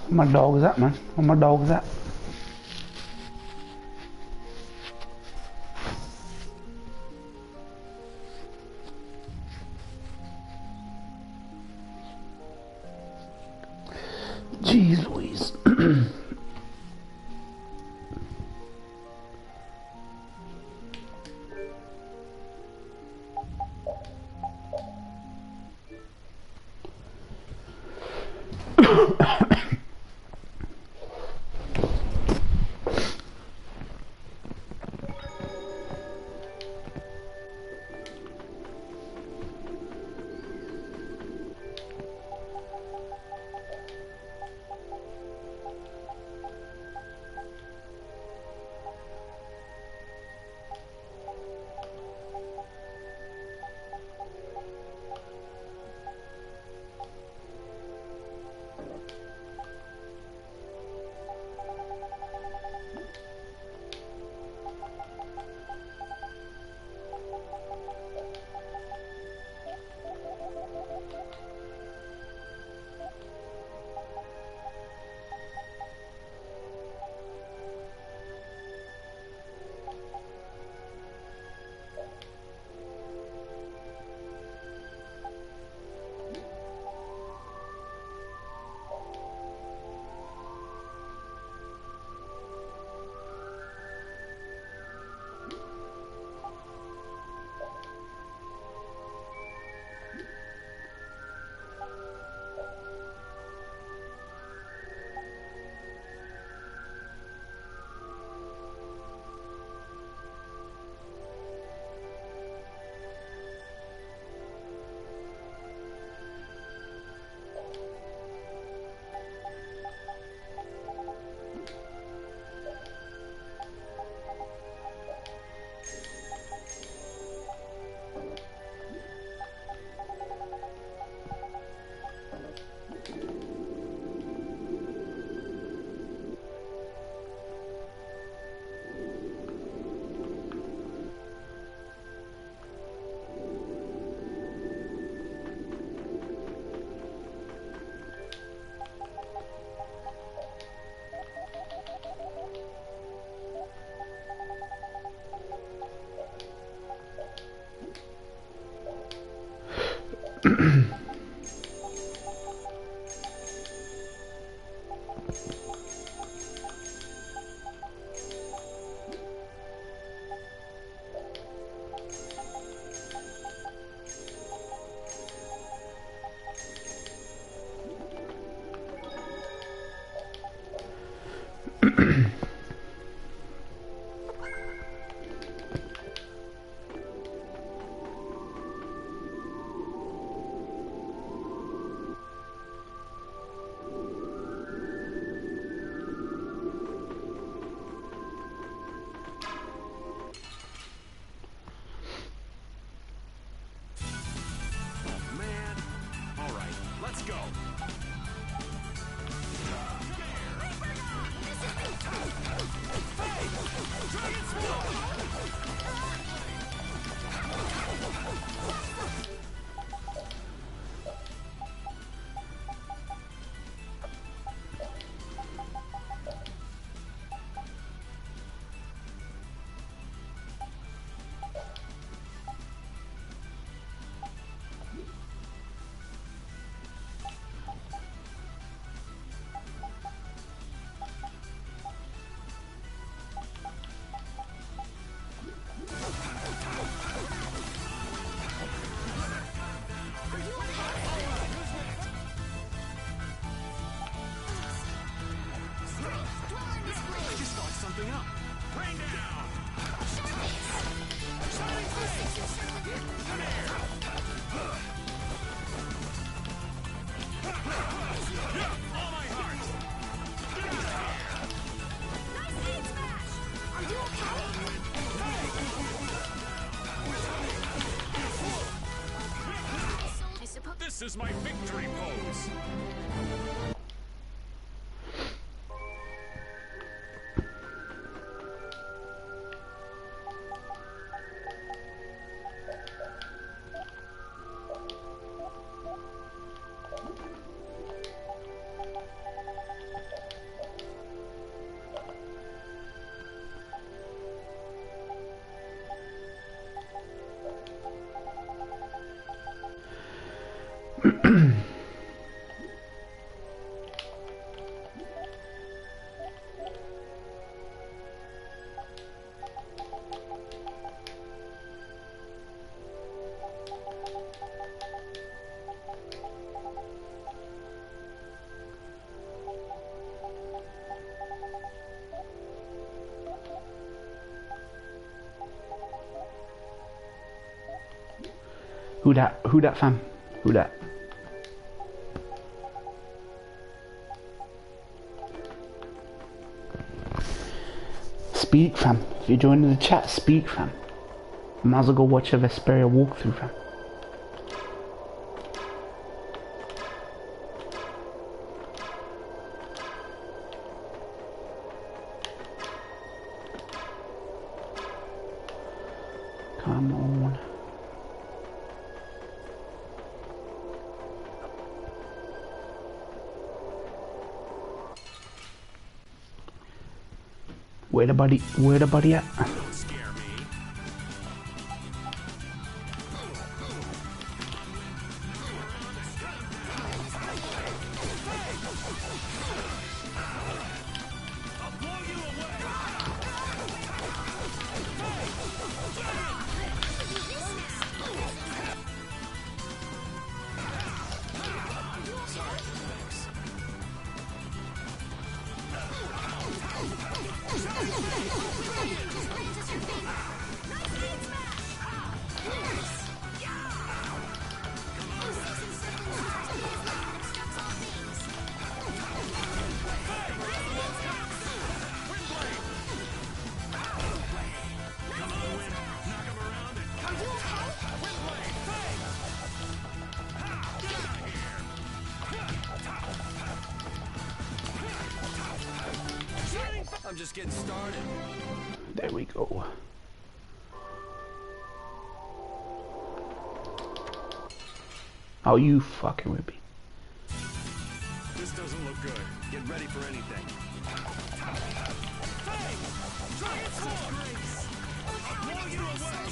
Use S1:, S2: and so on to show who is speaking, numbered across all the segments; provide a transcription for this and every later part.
S1: Where my dogs at, man? Where my dogs at? Jeez Louise.
S2: This is my victory pose!
S1: Who that? Who that, fam? Who that? Speak, fam. If you're joining the chat, speak, fam. Might as well go watch a Vesperia walkthrough, fam. Come on. Where the buddy at?
S2: Don't scare me. I'll blow you away. I'm just getting started.
S1: There we go. Oh, you fucking with me.
S2: This doesn't look good. Get ready for anything. I'll blow you away.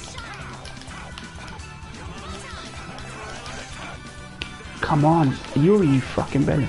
S1: Come on, you fucking better.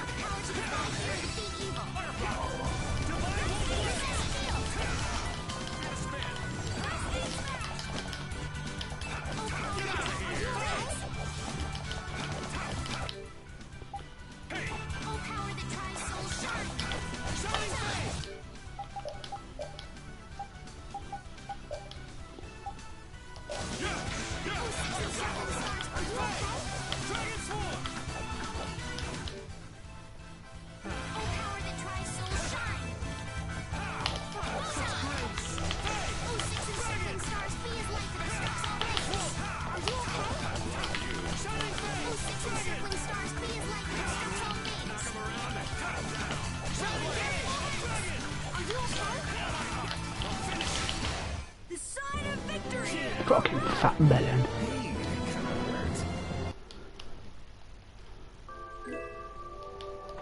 S1: Fucking fat melon.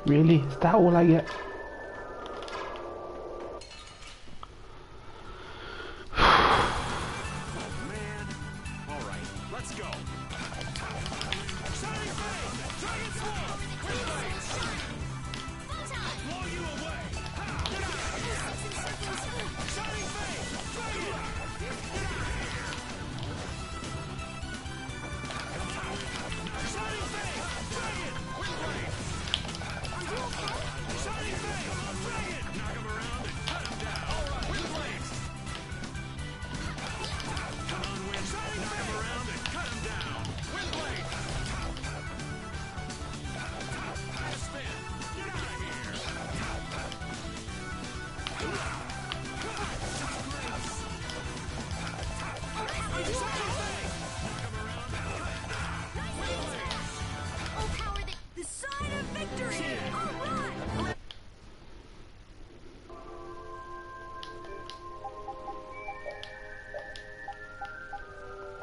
S1: Really? Is that all I get?
S2: Man. All right, let's go. Blow you away.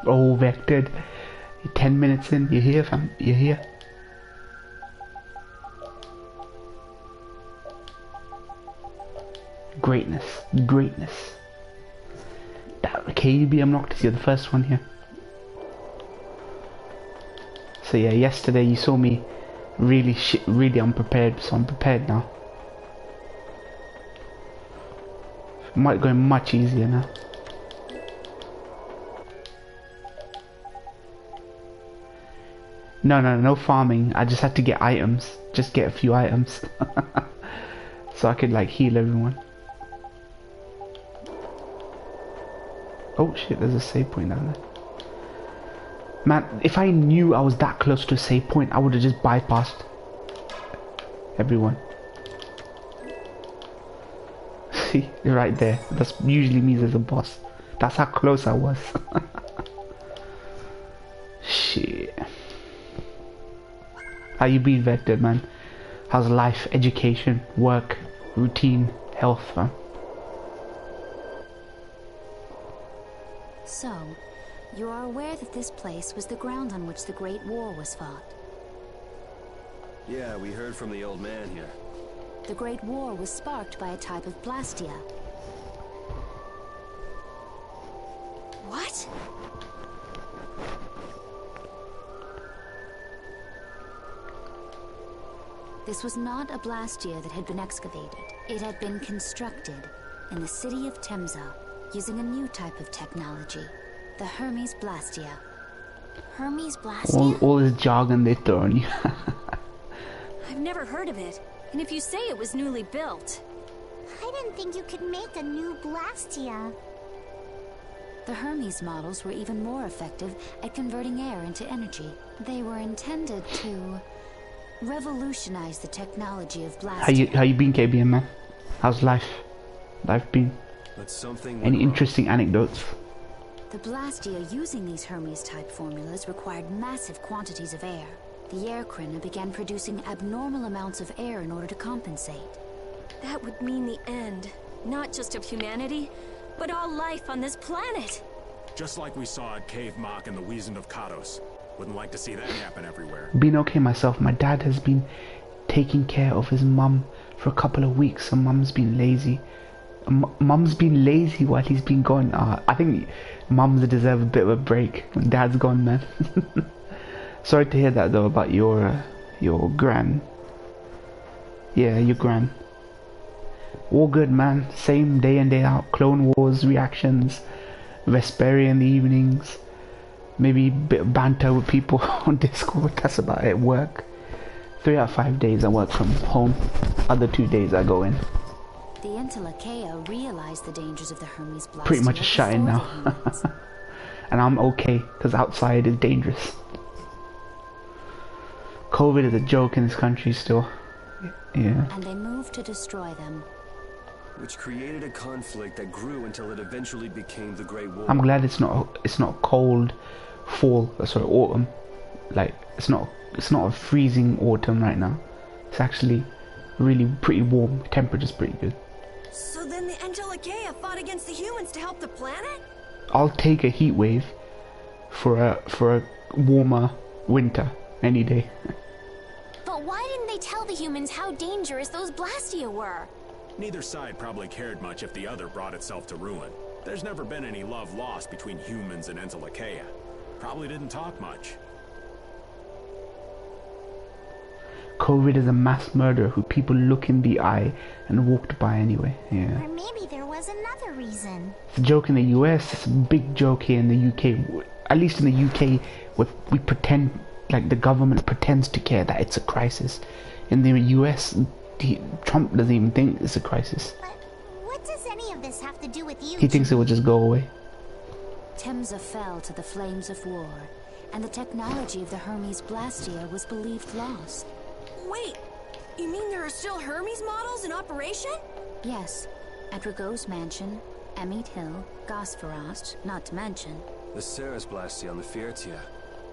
S1: Oh, vectored. 10 minutes in, you here, fam? You here? Greatness, greatness. That KDB unlocked is the first one here. So yeah, yesterday you saw me really unprepared, so I'm prepared now. Might go much easier now. No farming. I just had to get items. Just get a few items. So I could like heal everyone. Oh shit, there's a save point down there. Man, if I knew I was that close to a save point, I would have just bypassed everyone. See, right there. That's usually me as a boss. That's how close I was. Shit. How you been, Vector, man? How's life, education, work, routine, health, man?
S3: So, you are aware that this place was the ground on which the Great War was fought?
S4: Yeah, we heard from the old man here.
S3: The Great War was sparked by a type of Blastia. What? This was not a Blastia that had been excavated. It had been constructed in the city of Temza using a new type of technology, the Hermes Blastia.
S5: Hermes Blastia?
S1: All this jargon they throw on you.
S5: I've never heard of it. And if you say it was newly built...
S6: I didn't think you could make a new Blastia.
S3: The Hermes models were even more effective at converting air into energy. They were intended to revolutionize the technology of Blastia.
S1: How you been, KBM, man? How's life been?
S4: But something
S1: Any interesting anecdotes?
S3: The Blastia using these Hermes-type formulas required massive quantities of air. The Airkrina began producing abnormal amounts of air in order to compensate.
S5: That would mean the end, not just of humanity, but all life on this planet.
S2: Just like we saw at Cave Mach and the Wiesen of Kados. Wouldn't like to see that happen everywhere.
S1: Been okay myself. My dad has been taking care of his mum for a couple of weeks, so mum's been lazy. Mum's been lazy while he's been gone. I think mums deserve a bit of a break when dad's gone, man. Sorry to hear that though about your gran. Yeah, your gran. All good, man. Same day in day out. Clone Wars reactions, Vesperia in the evenings, maybe a bit of banter with people on Discord. That's about it. Work. 3 out of 5 days I work from home. Other 2 days I go in.
S3: The Entelakea realized the dangers of the Hermes Blastia.
S1: Pretty much a shut in now. And I'm okay, because outside is dangerous. COVID is a joke in this country still. Yeah.
S3: And they moved to destroy them.
S4: which created a conflict that grew until it eventually became the Great War.
S1: I'm glad it's not cold fall, sorry, autumn. Like it's not a freezing autumn right now. It's actually really pretty warm. Temperature's pretty good.
S5: So then the Entelakea fought against the humans to help the planet?
S1: I'll take a heat wave for a warmer winter any day.
S6: But why didn't they tell the humans how dangerous those Blastia were?
S2: Neither side probably cared much if the other brought itself to ruin. There's never been any love lost between humans and Entelakea. Probably didn't talk much.
S1: COVID is a mass murderer who people look in the eye and walked by anyway. Yeah.
S6: Or maybe there was another reason.
S1: It's a joke in the US, it's a big joke here in the UK. At least in the UK, we pretend, like the government pretends to care that it's a crisis. In the US, Trump doesn't even think it's a crisis.
S6: But what does any of this have to do with you?
S1: He thinks it will just go away.
S3: Temza fell to the flames of war, and the technology of the Hermes Blastia was believed lost.
S5: Wait, you mean there are still Hermes models in operation?
S3: Yes, at Rago's mansion, Amit Hill, Gosferost, not to mention.
S4: The Ceres Blastia on the Fiertia.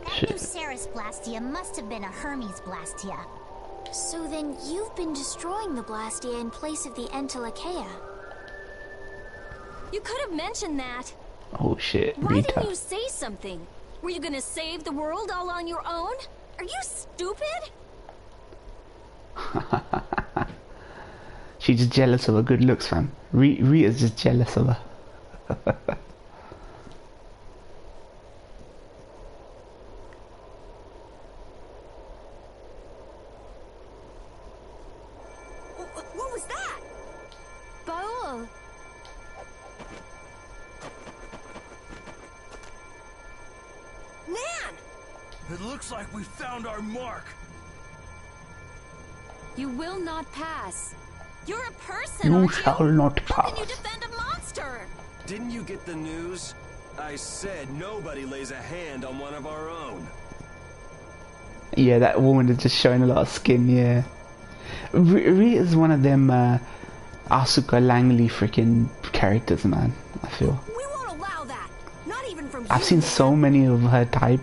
S6: That new Ceres Blastia must have been a Hermes Blastia. So then you've been destroying the Blastia in place of the Entelakea.
S5: You could have mentioned that.
S1: Oh shit,
S5: Why didn't
S1: Rita.
S5: you say something? Were you gonna save the world all on your own? Are you stupid?
S1: She's just jealous of her good looks, fam. Rita's just jealous of her.
S4: It looks like we found our mark.
S5: You will not pass. You're a person,
S1: You
S5: aren't
S1: shall
S5: you?
S1: not
S5: How
S1: pass.
S5: can you defend a monster?
S4: Didn't you get the news? I said nobody lays a hand on one of our own.
S1: Yeah, that woman is just showing a lot of skin, yeah. Rita's one of them Asuka Langley freaking characters, man, I feel.
S5: We won't allow that. Not even from
S1: I've
S5: you,
S1: seen so
S5: man.
S1: many of her type.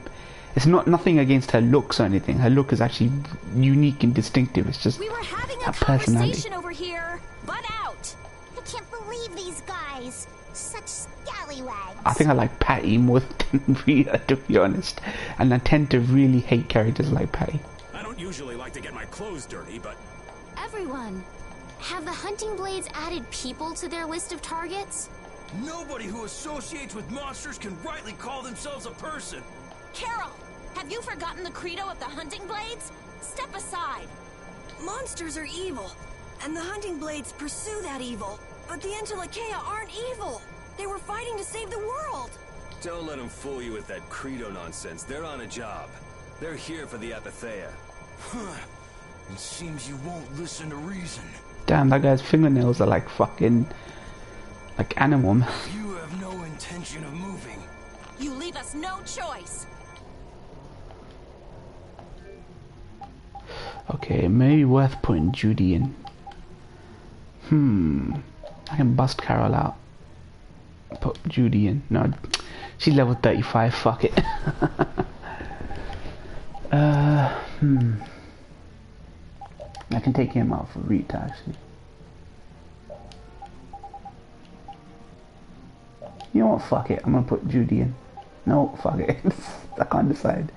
S1: It's nothing against her looks or anything. Her look is actually unique and distinctive. It's just
S5: We were having a
S1: her personality.
S5: conversation over here. Butt out.
S6: I can't believe these guys. Such scallywags.
S1: I think I like Patty more than Rita, to be honest. And I tend to really hate characters like Patty.
S2: I don't usually like to get my clothes dirty, but
S3: Everyone, have the hunting blades added people to their list of targets?
S4: Nobody who associates with monsters can rightly call themselves a person.
S5: Carol, have you forgotten the credo of the hunting blades? Step aside. Monsters are evil, and the hunting blades pursue that evil. But the Entelekea aren't evil. They were fighting to save the world.
S4: Don't let them fool you with that credo nonsense. They're on a job. They're here for the Apatheia. It seems you won't listen to reason.
S1: Damn, that guy's fingernails are like fucking... like animal.
S4: You have no intention of moving.
S5: You leave us no choice.
S1: Okay, maybe worth putting Judy in. I can bust Carol out. Put Judy in. No, she's level 35. Fuck it. I can take him out for Rita, actually. You know what? Fuck it. I'm gonna put Judy in. No, fuck it. I can't decide.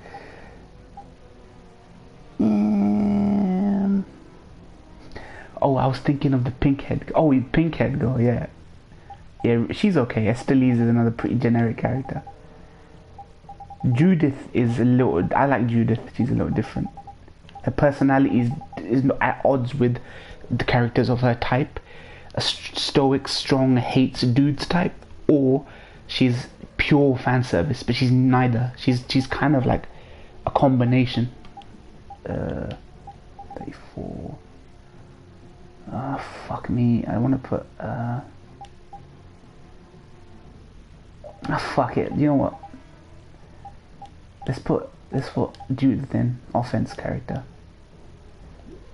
S1: Oh, I was thinking of the pink head. Oh, pink head girl, yeah. Yeah, she's okay. Estelise is another pretty generic character. Judith is a little... I like Judith. She's a little different. Her personality is not at odds with the characters of her type. A stoic, strong, hates dudes type. Or she's pure fan service, but she's neither. She's kind of like a combination. 34... fuck me. I want to put, fuck it. You know what? Let's put Judith in. Offense character.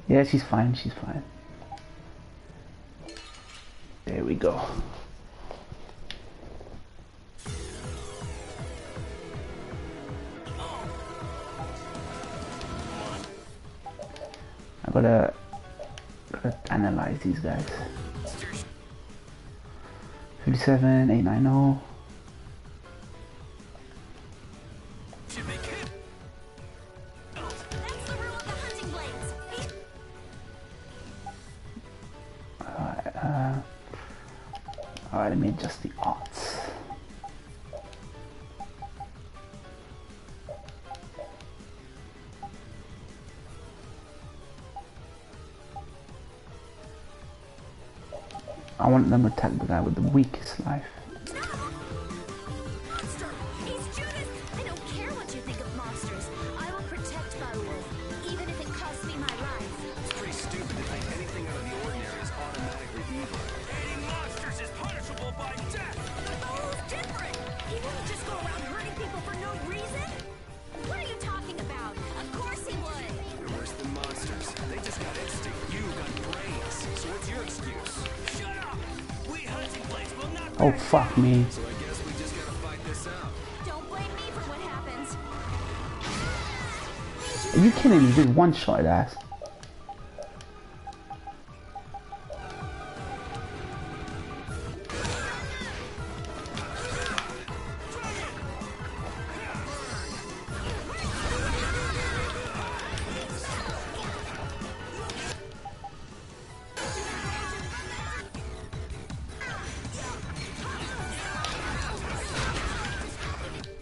S1: Yeah, she's fine. She's fine. There we go. I gotta analyze these guys. 57, 890.
S5: That's the rule of the hunting blades.
S1: Alright, let me adjust the odds. I want them to attack the guy with the weakest life.
S5: Monster! He's Judas! I don't care what you think of monsters. I will protect Baul, even if it costs me my life.
S4: It's pretty stupid to think anything out of the ordinary is automatically evil. Hating monsters is punishable by death!
S5: But Baul's different! He wouldn't just go around hurting people for no reason! What are you talking about? Of course he would!
S4: They're worse than monsters. They just got instinct. You got brains. So what's your excuse? Shut up! We hunting blades will not...
S1: Oh, fuck me.
S4: So I guess we just gotta fight this out.
S5: Don't blame me for what happens.
S1: Are you kidding me? Just one shot ass.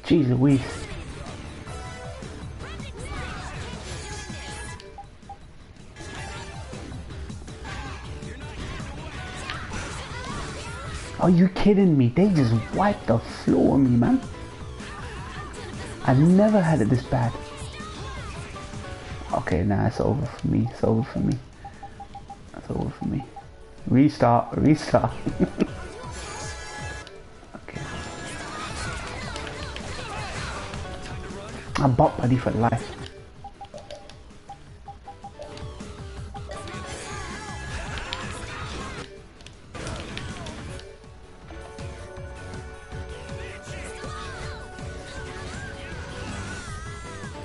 S1: Jeez Louise. Are you kidding me? They just wiped the floor on me, man. I've never had it this bad. Okay, nah, it's over for me. It's over for me. It's over for me. Restart. Restart. Okay. I'm bot buddy for life.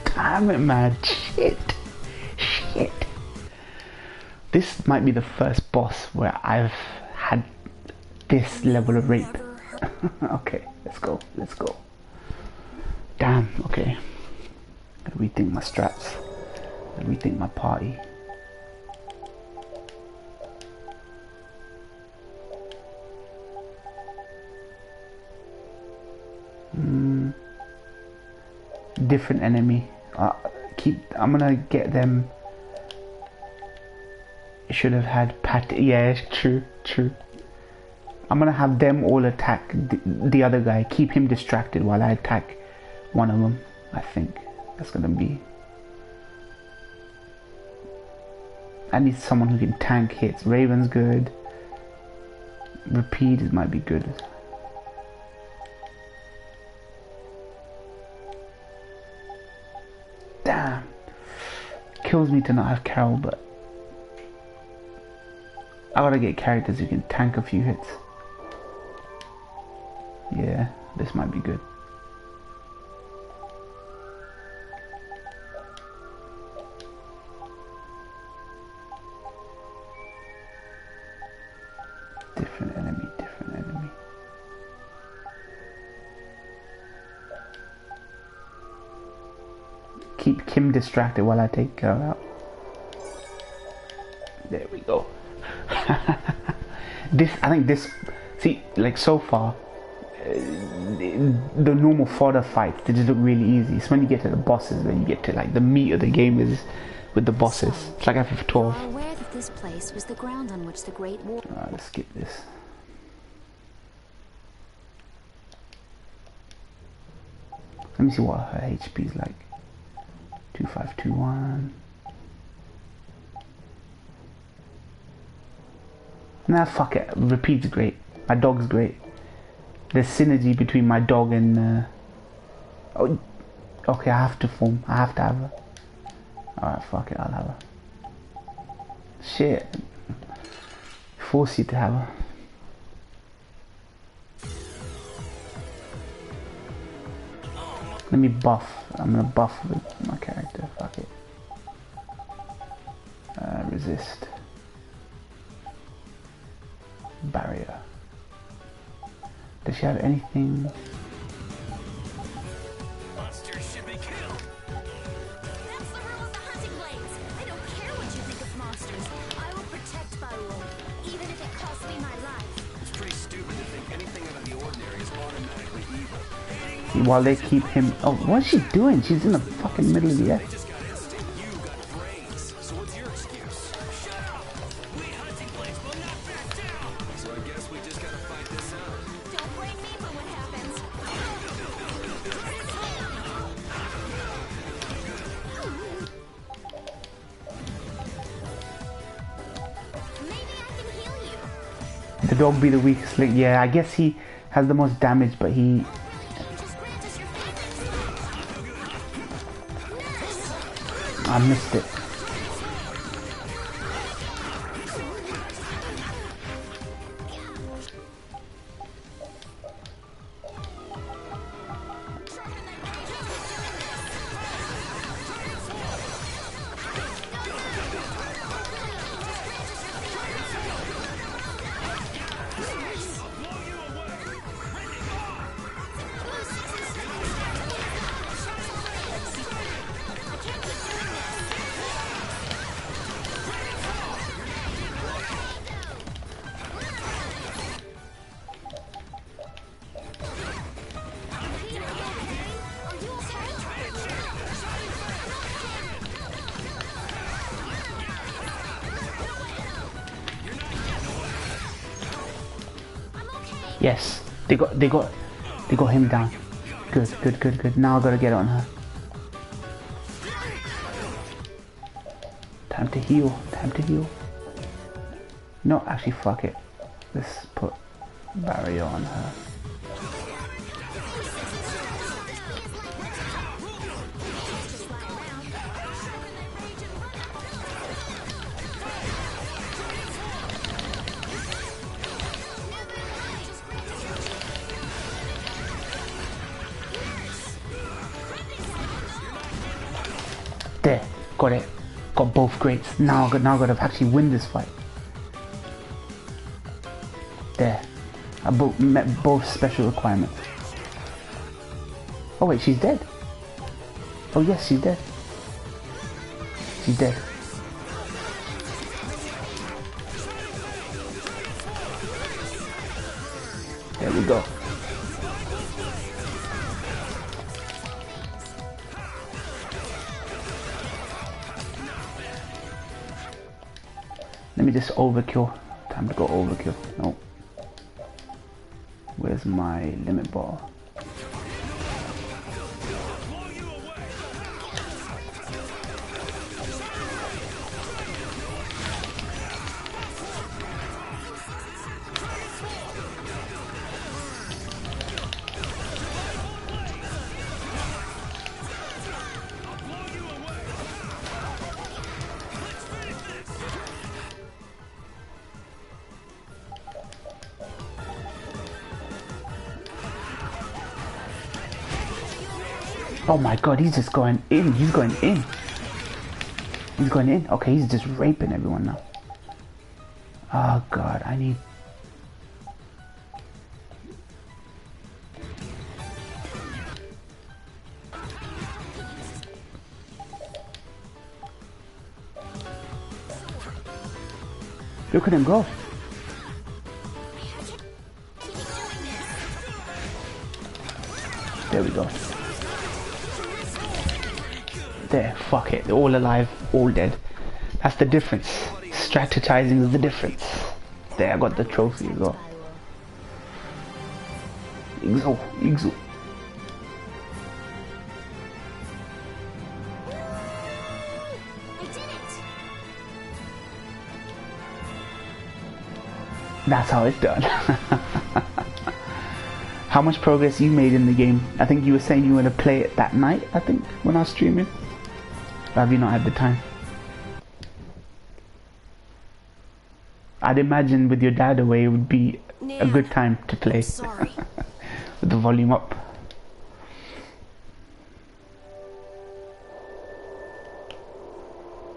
S1: Damn it, man. Shit. Shit. This might be the first boss where I've had this level of rape. Okay, let's go. Let's go. Damn, okay. Gotta rethink my strats. Gotta rethink my party. Different enemy. I'm gonna get them. Should have had Pat. Yeah, true. I'm gonna have them all attack the other guy. Keep him distracted while I attack one of them. I think that's gonna be. I need someone who can tank hits. Raven's good. Repeat might be good. Damn. Kills me to not have Carol, but I gotta get characters who can tank a few hits. Yeah, this might be good. Different enemy. Keep Kim distracted while I take Carol out. There we go. I think this, see, like so far, the normal fodder fights, they just look really easy. It's when you get to the bosses that you get to like the meat of the game is with the bosses. It's like FF12.
S3: You are aware that this place was the ground on which the Great War.
S1: Alright, let's skip this. Let me see what her HP is like. 2521. Nah, fuck it. Repeat's great. My dog's great. There's synergy between my dog and. Oh, okay, I have to form. I have to have her. Alright, fuck it. I'll have her. Shit. Force you to have her. Let me buff. I'm gonna buff with my character. Fuck it. Resist. Barrier. Does she have anything?
S4: Monsters should be killed.
S5: That's the rule of the hunting blades. I don't care what you think of monsters. I will protect Byrule, even if it costs me my life.
S4: It's pretty stupid to think anything out of the ordinary is automatically evil.
S1: While they keep him. Oh, what's she doing? She's in the fucking middle of the air.
S4: They just got instinct. You got brains. So what's your excuse? Shut up! We hunting blades will not back down. So I guess we just gotta fight this out.
S5: Don't blame me for what happens. Maybe I can heal you.
S1: The dog be the weakest link. Yeah, I guess he has the most damage, but he.
S5: Just grant us your favors.
S1: I missed it. Yes, they got him down. Good. Now I gotta get on her. Time to heal. Time to heal. No, actually, fuck it. Let's put barrier on her. There, got it. Got both greats. Now I gotta actually win this fight. There. I met both special requirements. Oh wait, she's dead. Oh yes, she's dead. She's dead. There we go. Let me just overkill. Time to go overkill. No. Where's my limit ball? Oh my god, he's just going in. He's going in. He's going in. Okay, he's just raping everyone now. Oh god, I need... Look at him go. There we go. There, fuck it. They're all alive, all dead. That's the difference. Strategizing is the difference. There, I got the trophy as well. Exo, Exo. That's how it's done. How much progress you made in the game? I think you were saying you were going to play it that night, I think, when I was streaming. Or have you not had the time? I'd imagine with your dad away it would be a good time to play.
S5: Sorry.
S1: With the volume up.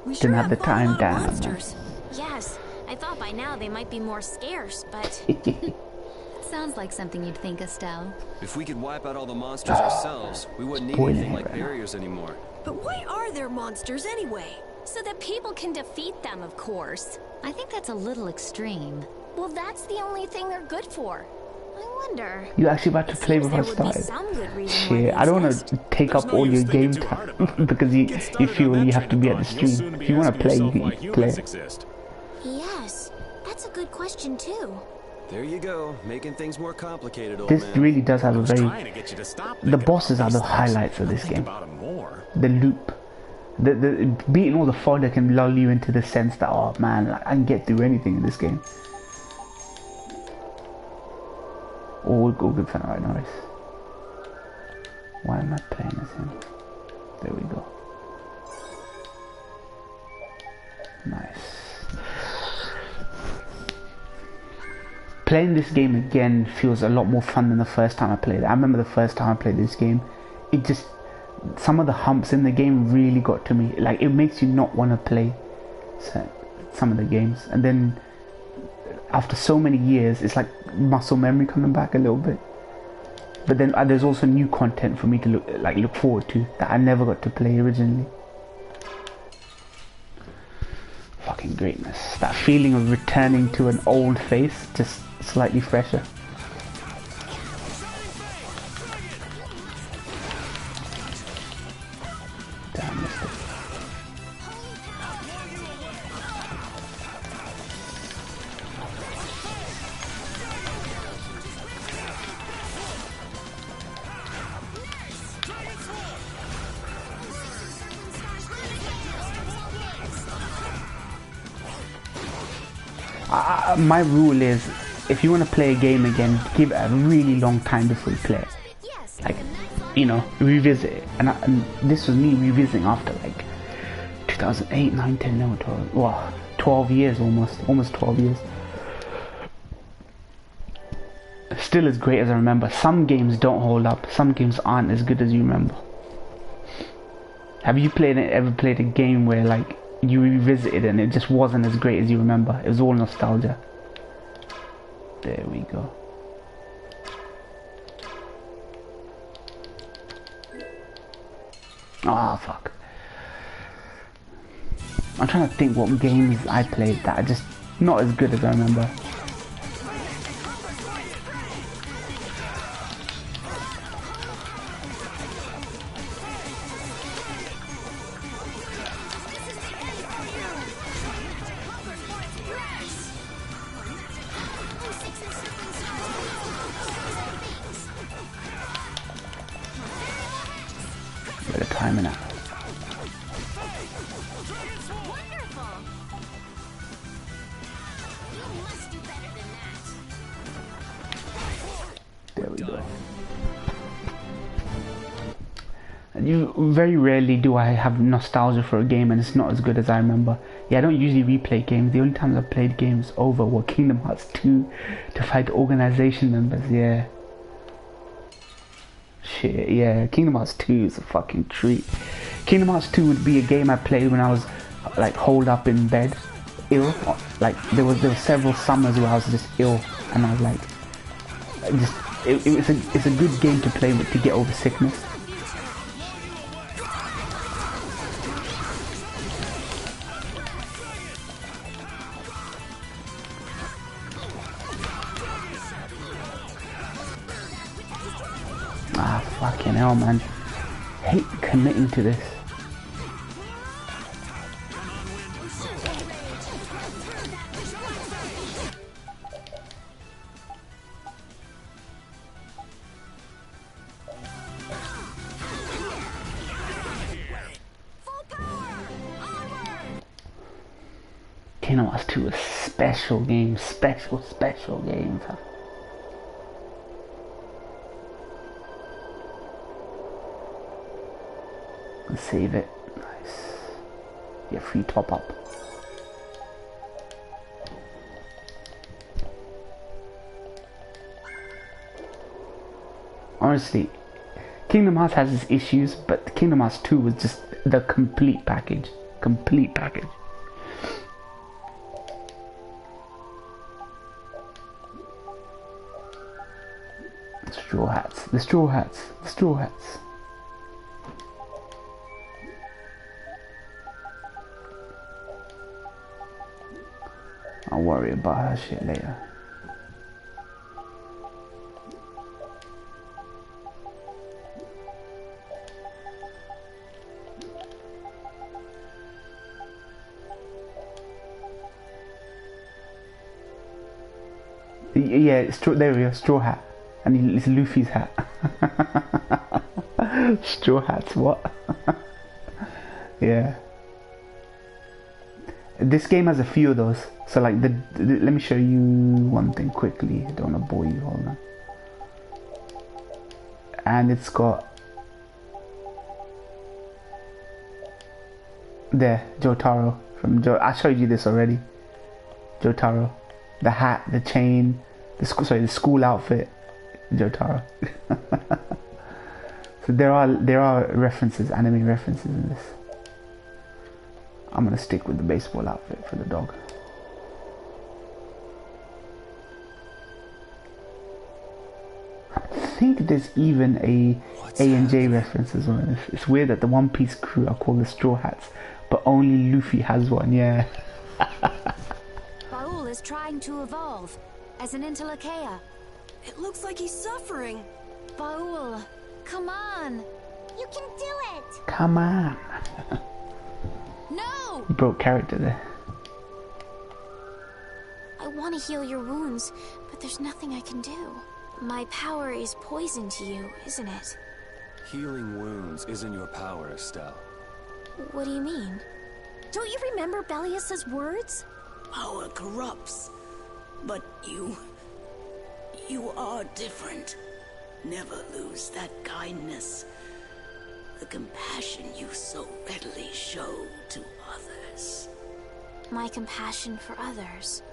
S5: We
S1: Didn't have the time down.
S6: Monsters. Yes, I thought by now they might be more scarce, but...
S3: Sounds like something you'd think, Estelle.
S4: If we could wipe out all the monsters ourselves, we wouldn't need
S1: Spoiling
S4: anything
S1: it
S4: like
S1: right now.
S4: barriers anymore.
S5: But why are there monsters anyway?
S7: So that people can defeat them, of course.
S3: I think that's a little extreme.
S7: Well, that's the only thing they're good for.
S6: I wonder...
S1: You actually about to play
S7: Seems
S1: before I
S7: there would be
S1: started?
S7: some good reason why
S1: Shit,
S7: they
S1: I don't want
S7: exist.
S1: to take
S2: There's
S1: up
S2: no
S1: all your
S2: use thinking
S1: game
S2: too hard
S1: time
S2: about it.
S1: because
S2: Get
S1: you
S2: started
S1: feel
S2: on
S1: you
S2: that
S1: have to be at the
S2: train, You'll
S1: stream.
S2: soon be
S1: If you want to
S2: asking
S1: play,
S2: yourself
S1: you
S2: why
S1: can play.
S2: humans exist.
S6: Yes, that's a good question too.
S4: There you go, making things more complicated, old
S1: This
S4: man.
S1: really does have a
S2: I was
S1: very...
S2: trying to get you to stop
S1: The
S2: thinking
S1: bosses
S2: about
S1: are the
S2: these things.
S1: highlights of this
S2: Think
S1: game.
S2: about 'em more.
S1: The loop. The beating all the fodder can lull you into the sense that, oh man, like, I can get through anything in this game. All good fun, alright, nice. Why am I playing as him? There we go. Nice. Playing this game again feels a lot more fun than the first time I played it. I remember the first time I played this game, it just... Some of the humps in the game really got to me. Like, it makes you not want to play some of the games. And then, after so many years, it's like muscle memory coming back a little bit. But then there's also new content for me to look forward to that I never got to play originally. Fucking greatness. That feeling of returning to an old face, just slightly fresher. Damn, missed it. My rule is, if you want to play a game again, give it a really long time before you play it. Like, you know, revisit it. And this was me revisiting after like 2008, 9, 10, no, 12, well, 12 years almost 12 years. Still as great as I remember. Some games don't hold up. Some games aren't as good as you remember. Have you ever played a game where like you revisited and it just wasn't as great as you remember? It was all nostalgia. There we go. Ah, fuck. I'm trying to think what games I played that are just not as good as I remember. Bit of timing out. There we go. Very rarely do I have nostalgia for a game and it's not as good as I remember. Yeah, I don't usually replay games. The only times I've played games over were Kingdom Hearts 2 to fight organization members, yeah. Shit, yeah, Kingdom Hearts 2 is a fucking treat. Kingdom Hearts 2 would be a game I played when I was like holed up in bed, ill. Like there were several summers where I was just ill, and I was like, it's a good game to play with to get over sickness. Ah, fucking hell, man. Hate committing to this. Kingdom Hearts 2 is special game, special game. Save it. Nice. Yeah, free top up. Honestly, Kingdom Hearts has its issues, but Kingdom Hearts 2 was just the complete package. Complete package. Straw hats. The straw hats. The straw hats. I'll worry about her shit later. Yeah, there we go, straw hat. And it's Luffy's hat. Straw hats, what? Yeah. This game has a few of those. So like let me show you one thing quickly. I don't want to bore you, hold on. And it's got there, Jotaro from I showed you this already. Jotaro. The hat, the chain, the school outfit, Jotaro. So there are references, anime references in this. I'm gonna stick with the baseball outfit for the dog. I think there's even a A&J references on this. It's weird that the One Piece crew are called the Straw Hats, but only Luffy has one, yeah.
S3: Baul is trying to evolve as an Interlakeia.
S5: It looks like he's suffering.
S3: Baul, come on!
S6: You can do it!
S1: Come on.
S3: No!
S1: You broke character there.
S6: I want to heal your wounds, but there's nothing I can do. My power is poison to you, isn't it?
S4: Healing wounds isn't your power, Estelle.
S6: What do you mean?
S7: Don't you remember Bellius's words?
S5: Power corrupts.
S8: But you are different. Never lose that kindness. The compassion you so readily show to others.
S6: My compassion for others.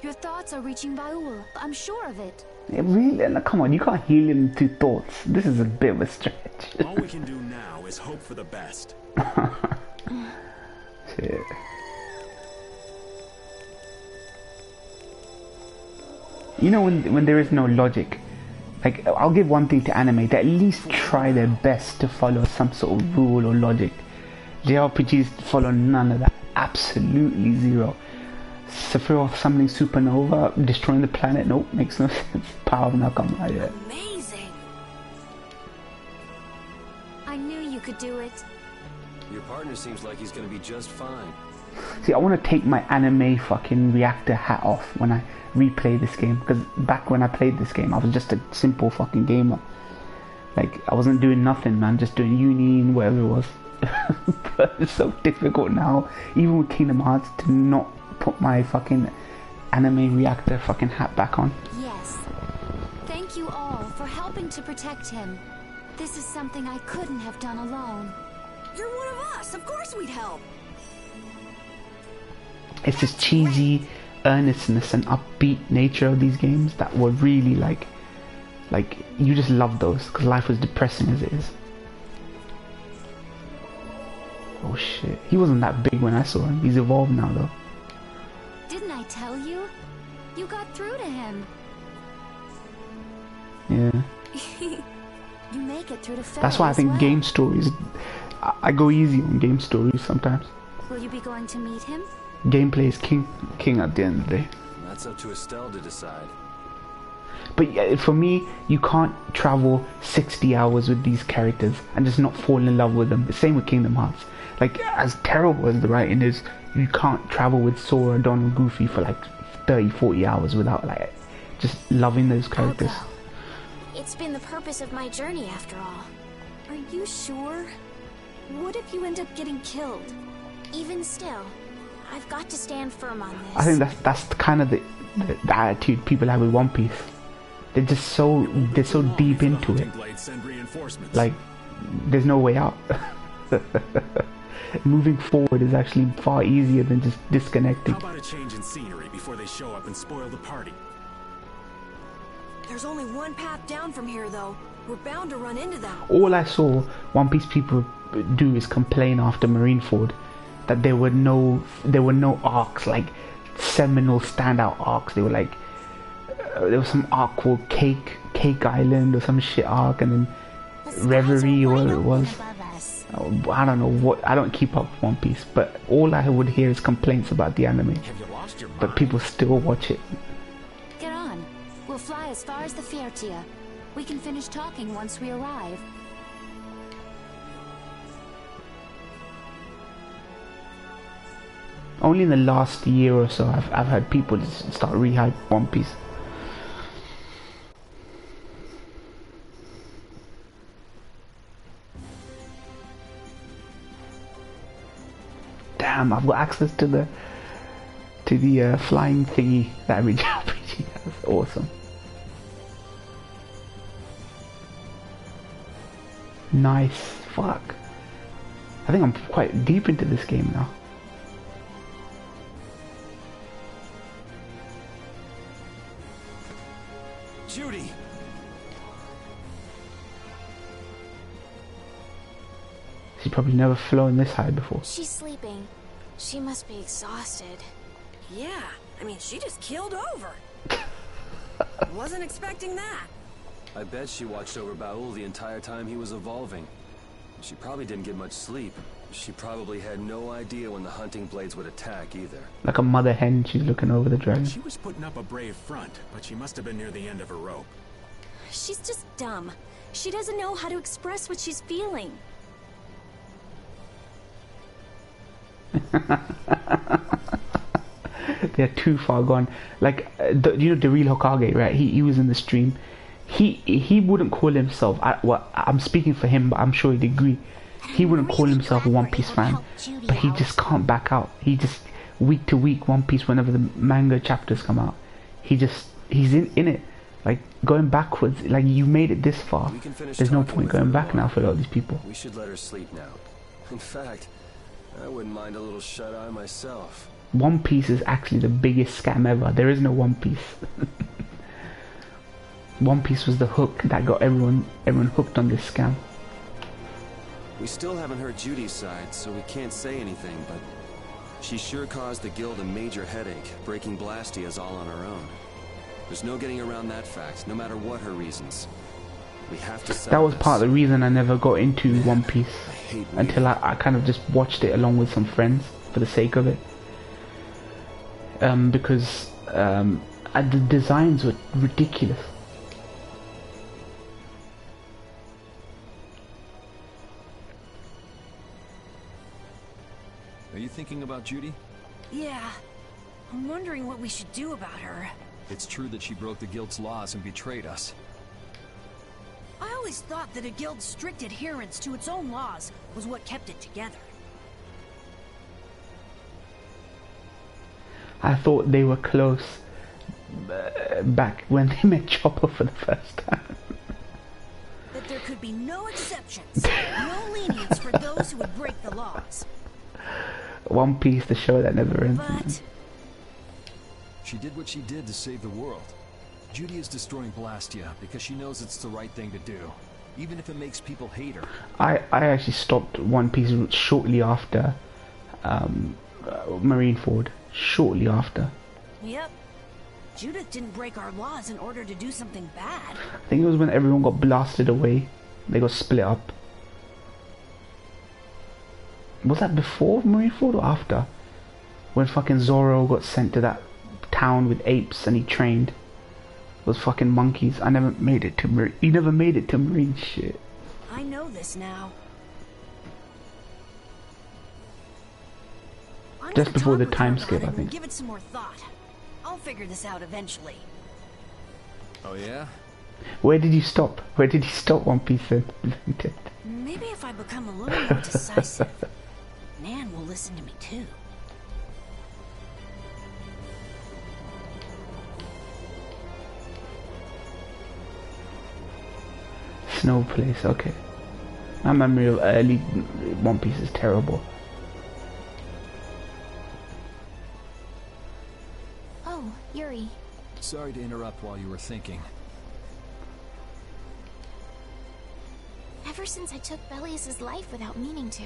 S3: Your thoughts are reaching Baul. I'm sure of it.
S1: Yeah, really? Like, come on, you can't heal him through thoughts. This is a bit of a stretch.
S2: All we can do now is hope for the best.
S1: Shit. You know, when there is no logic, like, I'll give one thing to anime, they at least try their best to follow some sort of rule or logic. JRPGs follow none of that. Absolutely zero. Sephiroth summoning supernova, destroying the planet, nope, makes no sense. Power now come right there.
S5: Amazing.
S3: I knew you could do it.
S4: Your partner seems like he's gonna be just fine.
S1: See, I want to take my anime fucking reactor hat off when I replay this game, because back when I played this game I was just a simple fucking gamer. Like, I wasn't doing nothing, man, just doing uni and whatever it was. But it's so difficult now, even with Kingdom Hearts, to not put my fucking anime reactor fucking hat back on.
S3: Yes. Thank you all for helping to protect him. This is something I couldn't have done alone.
S5: You're one of us. Of course we'd help.
S1: It's this cheesy earnestness and upbeat nature of these games that were really like you just love those, because life was depressing as it is. Oh shit, he wasn't that big when I saw him. He's evolved now though.
S3: Didn't I tell you? You got through to him.
S1: Yeah.
S3: You make it through to Faye.
S1: That's why I
S3: as
S1: think
S3: well.
S1: game stories, I go easy on game stories sometimes.
S3: Will you be going to meet him?
S1: Gameplay is king at the end of the day.
S4: That's up to Estelle to decide.
S1: But yeah, for me, you can't travel 60 hours with these characters and just not fall in love with them. The same with Kingdom Hearts. Like, as terrible as the writing is, you can't travel with Sora, Donald, Goofy for like 30, 40 hours without like just loving those characters.
S6: I'll go. It's been the purpose of my journey after all.
S7: Are you sure? What if you end up getting killed?
S6: Even still, I've got to stand firm on this.
S1: I think that's kind of the attitude people have with One Piece. They're just so deep into it. Like, there's no way out. Moving forward is actually far easier than just disconnecting.
S2: How about a change in scenery before they show up and spoil the party?
S5: There's only one path down from here, though. We're bound to run into them.
S1: All I saw One Piece people do is complain after Marineford that there were no arcs, like seminal standout arcs. They were like, there was some arc called Cake Island or some shit arc, and then Reverie or whatever it was. I don't know what. I don't keep up with One Piece, but all I would hear is complaints about the anime.
S2: Have you lost your mind?
S1: But people still watch it.
S3: Get on. We'll fly as far as the Fiertia. We can finish talking once we arrive.
S1: Only in the last year or so I've heard people just start rehype One Piece. Damn, I've got access to the flying thingy that every JRPG has. Awesome. Nice. Fuck. I think I'm quite deep into this game now.
S4: Judy!
S1: She's probably never flown this high before.
S6: She's sleeping. She must be exhausted.
S5: Yeah, I mean, she just keeled over. Wasn't expecting that.
S4: I bet she watched over Baul the entire time he was evolving. She probably didn't get much sleep. She probably had no idea when the hunting blades would attack either.
S1: Like a mother hen, she's looking over the dragon.
S2: She was putting up a brave front, but she must have been near the end of her rope.
S7: She's just dumb. She doesn't know how to express what she's feeling.
S1: They're too far gone. Like, you know, the real Hokage, right? He was in the stream. He wouldn't call himself. I'm speaking for him, but I'm sure he'd agree. He wouldn't call himself a One Piece fan, but he just can't back out. He just week to week One Piece. Whenever the manga chapters come out, he's in it. Like, going backwards, like, you made it this far.
S4: We can finish
S1: There's no
S4: talking
S1: point
S4: with
S1: going
S4: her
S1: back now
S4: tomorrow.
S1: for all these people.
S4: We should let her sleep now. In fact, I wouldn't mind a little shut-eye myself.
S1: One Piece is actually the biggest scam ever. There is no One Piece. One Piece was the hook that got everyone hooked on this scam.
S4: We still haven't heard Judy's side, so we can't say anything, but she sure caused the guild a major headache, breaking Blastias all on her own. There's no getting around that fact, no matter what her reasons. We have to settle
S1: That was part of the reason I never got into One Piece
S4: I hate
S1: until I kind of just watched it along with some friends for the sake of it. Because the designs were ridiculous.
S9: Are you thinking about Judy?
S5: Yeah. I'm wondering what we should do about her.
S9: It's true that she broke the guild's laws and betrayed us.
S5: I always thought that a guild's strict adherence to its own laws was what kept it together.
S1: I thought they were close back when they met Chopper for the first time.
S5: That there could be no exceptions, no lenience for those who would break the laws.
S1: One Piece, the show that never ends.
S5: But
S9: She did what she did to save the world. Judy is destroying Blastia because she knows it's the right thing to do, even if it makes people hate her.
S1: I actually stopped One Piece shortly after Marineford. Shortly after.
S5: yep. Judith didn't break our laws in order to do something bad.
S1: I think it was when everyone got blasted away. They got split up. Was that before Marineford or after? When fucking Zoro got sent to that town with apes and he trained those fucking monkeys. I never made it to Marine. You never made it to Marine shit.
S5: I know this now. I'm
S1: Just
S5: gonna
S1: before
S5: talk
S1: the
S5: with her
S1: time
S5: about
S1: skip,
S5: it
S1: I
S5: and
S1: think.
S5: Give it some more thought. I'll figure this out eventually.
S9: Oh yeah?
S1: Where did you stop? Where did you stop One Piece then?
S5: Maybe if I become a little more decisive, Nan will listen to me too.
S1: Snow Place, okay. My memory of early One Piece is terrible.
S6: Oh, Yuri.
S9: Sorry to interrupt while you were thinking.
S6: Ever since I took Belius's life without meaning to,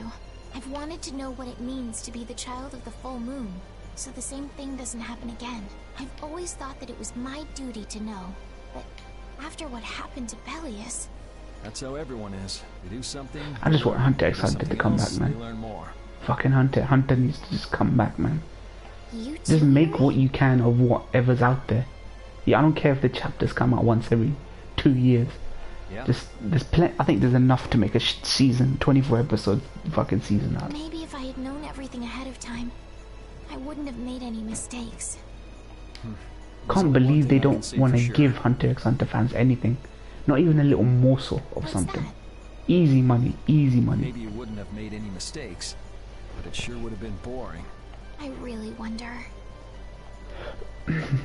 S6: I've wanted to know what it means to be the child of the full moon, so the same thing doesn't happen again. I've always thought that it was my duty to know, but after what happened to Belius...
S9: That's how everyone is. They do something.
S1: I just want Hunter x
S9: they do
S1: Hunter to
S9: something
S1: come
S9: else,
S1: back, man.
S9: They learn more.
S1: Fucking Hunter needs to just come back, man.
S6: You
S1: Just
S6: too,
S1: make
S6: Yuri?
S1: what you can of whatever's out there. Yeah, I don't care if the chapters come out once every 2 years.
S9: Yeah.
S1: Just there's I think there's enough to make a season, 24 episode fucking season out.
S6: Maybe if I had known everything ahead of time, I wouldn't have made any mistakes.
S9: There's
S1: Can't
S9: only one
S1: believe they
S9: thing I can
S1: don't
S9: say
S1: want
S9: for
S1: to
S9: sure.
S1: give Hunter x Hunter fans anything. Not even a little morsel of
S6: What's
S1: something.
S6: that?
S1: Easy money, easy money.
S9: Maybe you wouldn't have made any mistakes, but it sure would have been boring.
S6: I really wonder.
S1: And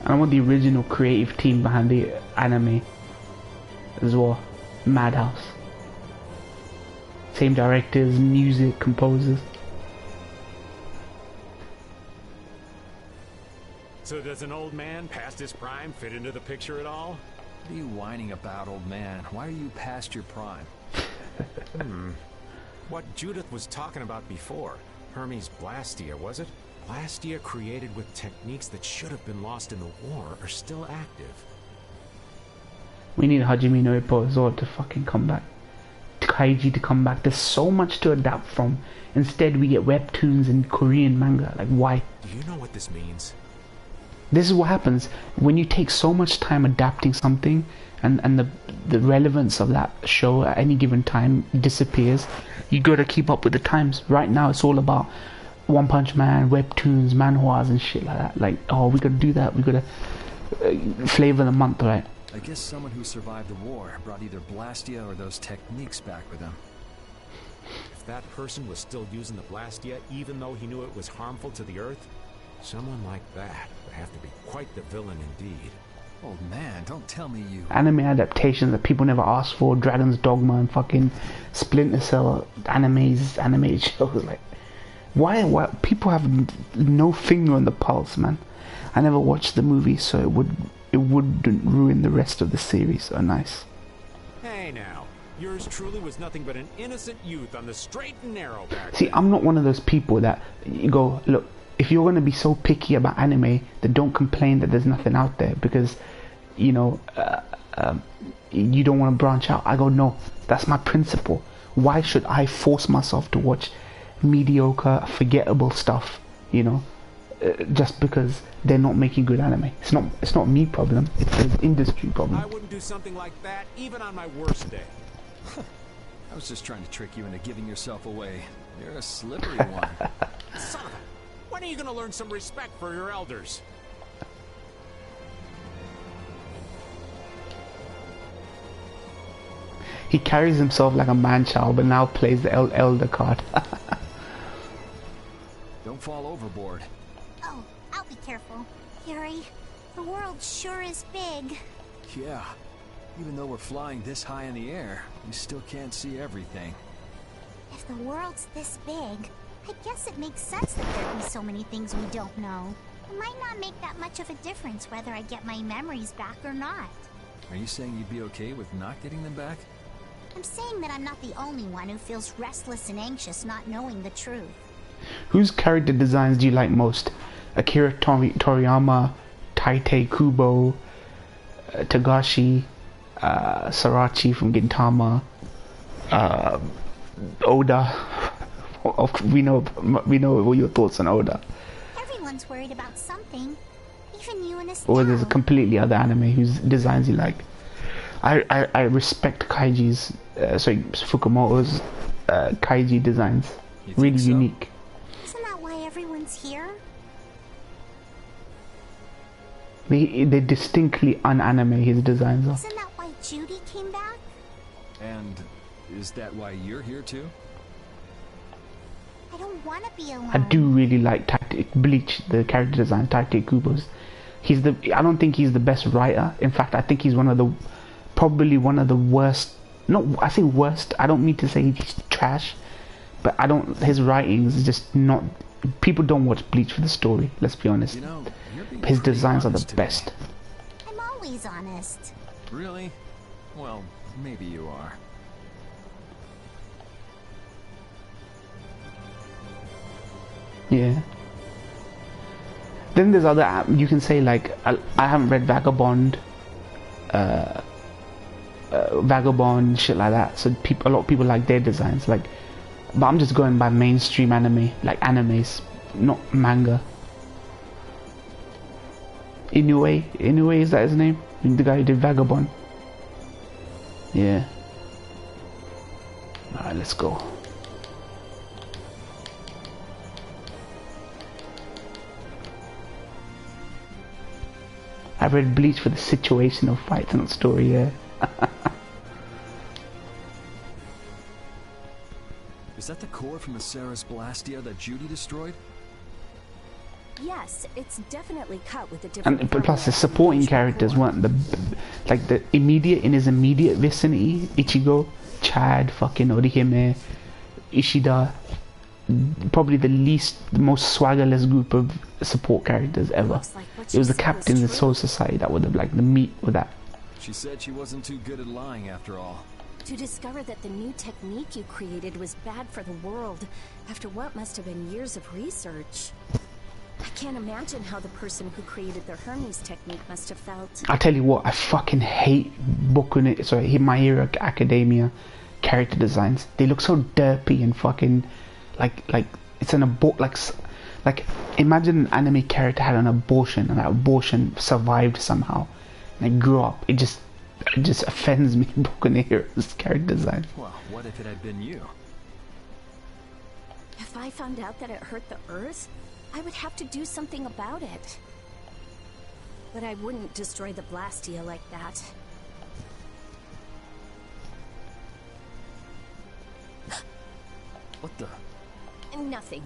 S1: I want the original creative team behind the anime as well. Madhouse. Same directors, music, composers.
S2: So does an old man past his prime fit into the picture at all?
S9: What are you whining about, old man? Why are you past your prime?
S2: What Judith was talking about before. Hermes Blastia, was it? Blastia created with techniques that should have been lost in the war are still active.
S1: We need Hajime no Ippo as well to fucking come back. Kaiji to come back. There's so much to adapt from. Instead we get webtoons and Korean manga. Like, why?
S2: Do you know what this means?
S1: This is what happens when you take so much time adapting something, and the relevance of that show at any given time disappears. You gotta keep up with the times. Right now it's all about One Punch Man, webtoons, manhwas and shit like that. Like, oh, we gotta do that. We gotta flavor the month, right?
S9: I guess someone who survived the war brought either Blastia or those techniques back with him.
S2: If that person was still using the Blastia even though he knew it was harmful to the Earth,
S10: Someone like that would have to be quite the villain indeed.
S9: Old man, don't tell me you...
S1: Anime adaptations that people never asked for, Dragon's Dogma and fucking Splinter Cell animes, animated shows, like... Why people have no finger on the pulse, man. I never watched the movie, so it wouldn't ruin the rest of the series. So nice.
S10: Hey now, yours truly was nothing but an innocent youth on the straight and narrow back
S1: See, I'm not one of those people that you go, look, if you're going to be so picky about anime, then don't complain that there's nothing out there because, you know, you don't want to branch out. I go, no, that's my principle. Why should I force myself to watch mediocre, forgettable stuff, you know, just because they're not making good anime? It's not me problem, it's an industry problem.
S10: I wouldn't do something like that even on my worst day.
S9: I was just trying to trick you into giving yourself away. You're a slippery one.
S10: Son of a... When are you gonna learn some respect for your elders?
S1: He carries himself like a man-child, but now plays the elder card.
S9: Don't fall overboard.
S6: Oh, I'll be careful. Yuri, the world sure is big.
S9: Yeah. Even though we're flying this high in the air, we still can't see everything.
S6: If the world's this big, I guess it makes sense that there'd be so many things we don't know. It might not make that much of a difference whether I get my memories back or not.
S9: Are you saying you'd be okay with not getting them back?
S6: I'm saying that I'm not the only one who feels restless and anxious not knowing the truth.
S1: Whose character designs do you like most? Akira Toriyama, Taite Kubo, Togashi, Sarachi from Gintama, Oda. We know all your thoughts on Oda.
S6: Everyone's worried about something, even you and Estelle.
S1: Or there's a completely other anime whose designs you like. I respect Kaiji's, Fukumoto's Kaiji designs. Really
S9: so?
S1: unique.
S6: Isn't that why everyone's here?
S1: They distinctly un-anime, his designs are.
S6: Isn't that why Judy came back?
S9: And is that why you're here too?
S6: I don't want to be alone.
S1: I do really like Bleach, the character design, Taite Kubo's. I don't think he's the best writer. In fact, I think he's probably one of the worst. No, I say worst. I don't mean to say he's trash, but his writings is just not. People don't watch Bleach for the story. Let's be honest.
S9: You know,
S1: his designs are the best.
S6: I'm always honest.
S9: Really? Well, maybe you are.
S1: Yeah. Then there's other you can say like I haven't read Vagabond, Vagabond shit like that. So a lot of people like their designs. Like, but I'm just going by mainstream anime, like animes, not manga. Inoue, is that his name? The guy who did Vagabond. Yeah. All right, let's go. I read Bleach for the situational fights, not story, yeah.
S9: Is that the core from the Ceres Blastia that Judy destroyed?
S7: Yes, it's definitely cut with a different...
S1: And plus the supporting characters weren't in his immediate vicinity. Ichigo, Chad, fucking Orihime, Ishida. Probably the most swaggerless group of support characters ever. It was the captains of Soul Society that would have like the meat with that.
S9: She said she wasn't too good at lying after all.
S7: To discover that the new technique you created was bad for the world after what must have been years of research. I can't imagine how the person who created the Hermes technique must have felt.
S1: I tell you what, I fucking hate My Hero Academia character designs. They look so derpy and fucking like it's an like imagine an anime character had an abortion and that abortion survived somehow and it grew up. It just offends me. Boku no Hero's character design.
S9: Well, what if it had been you?
S7: If I found out that it hurt the Earth, I would have to do something about it. But I wouldn't destroy the Blastia like that.
S9: What the?
S7: Nothing.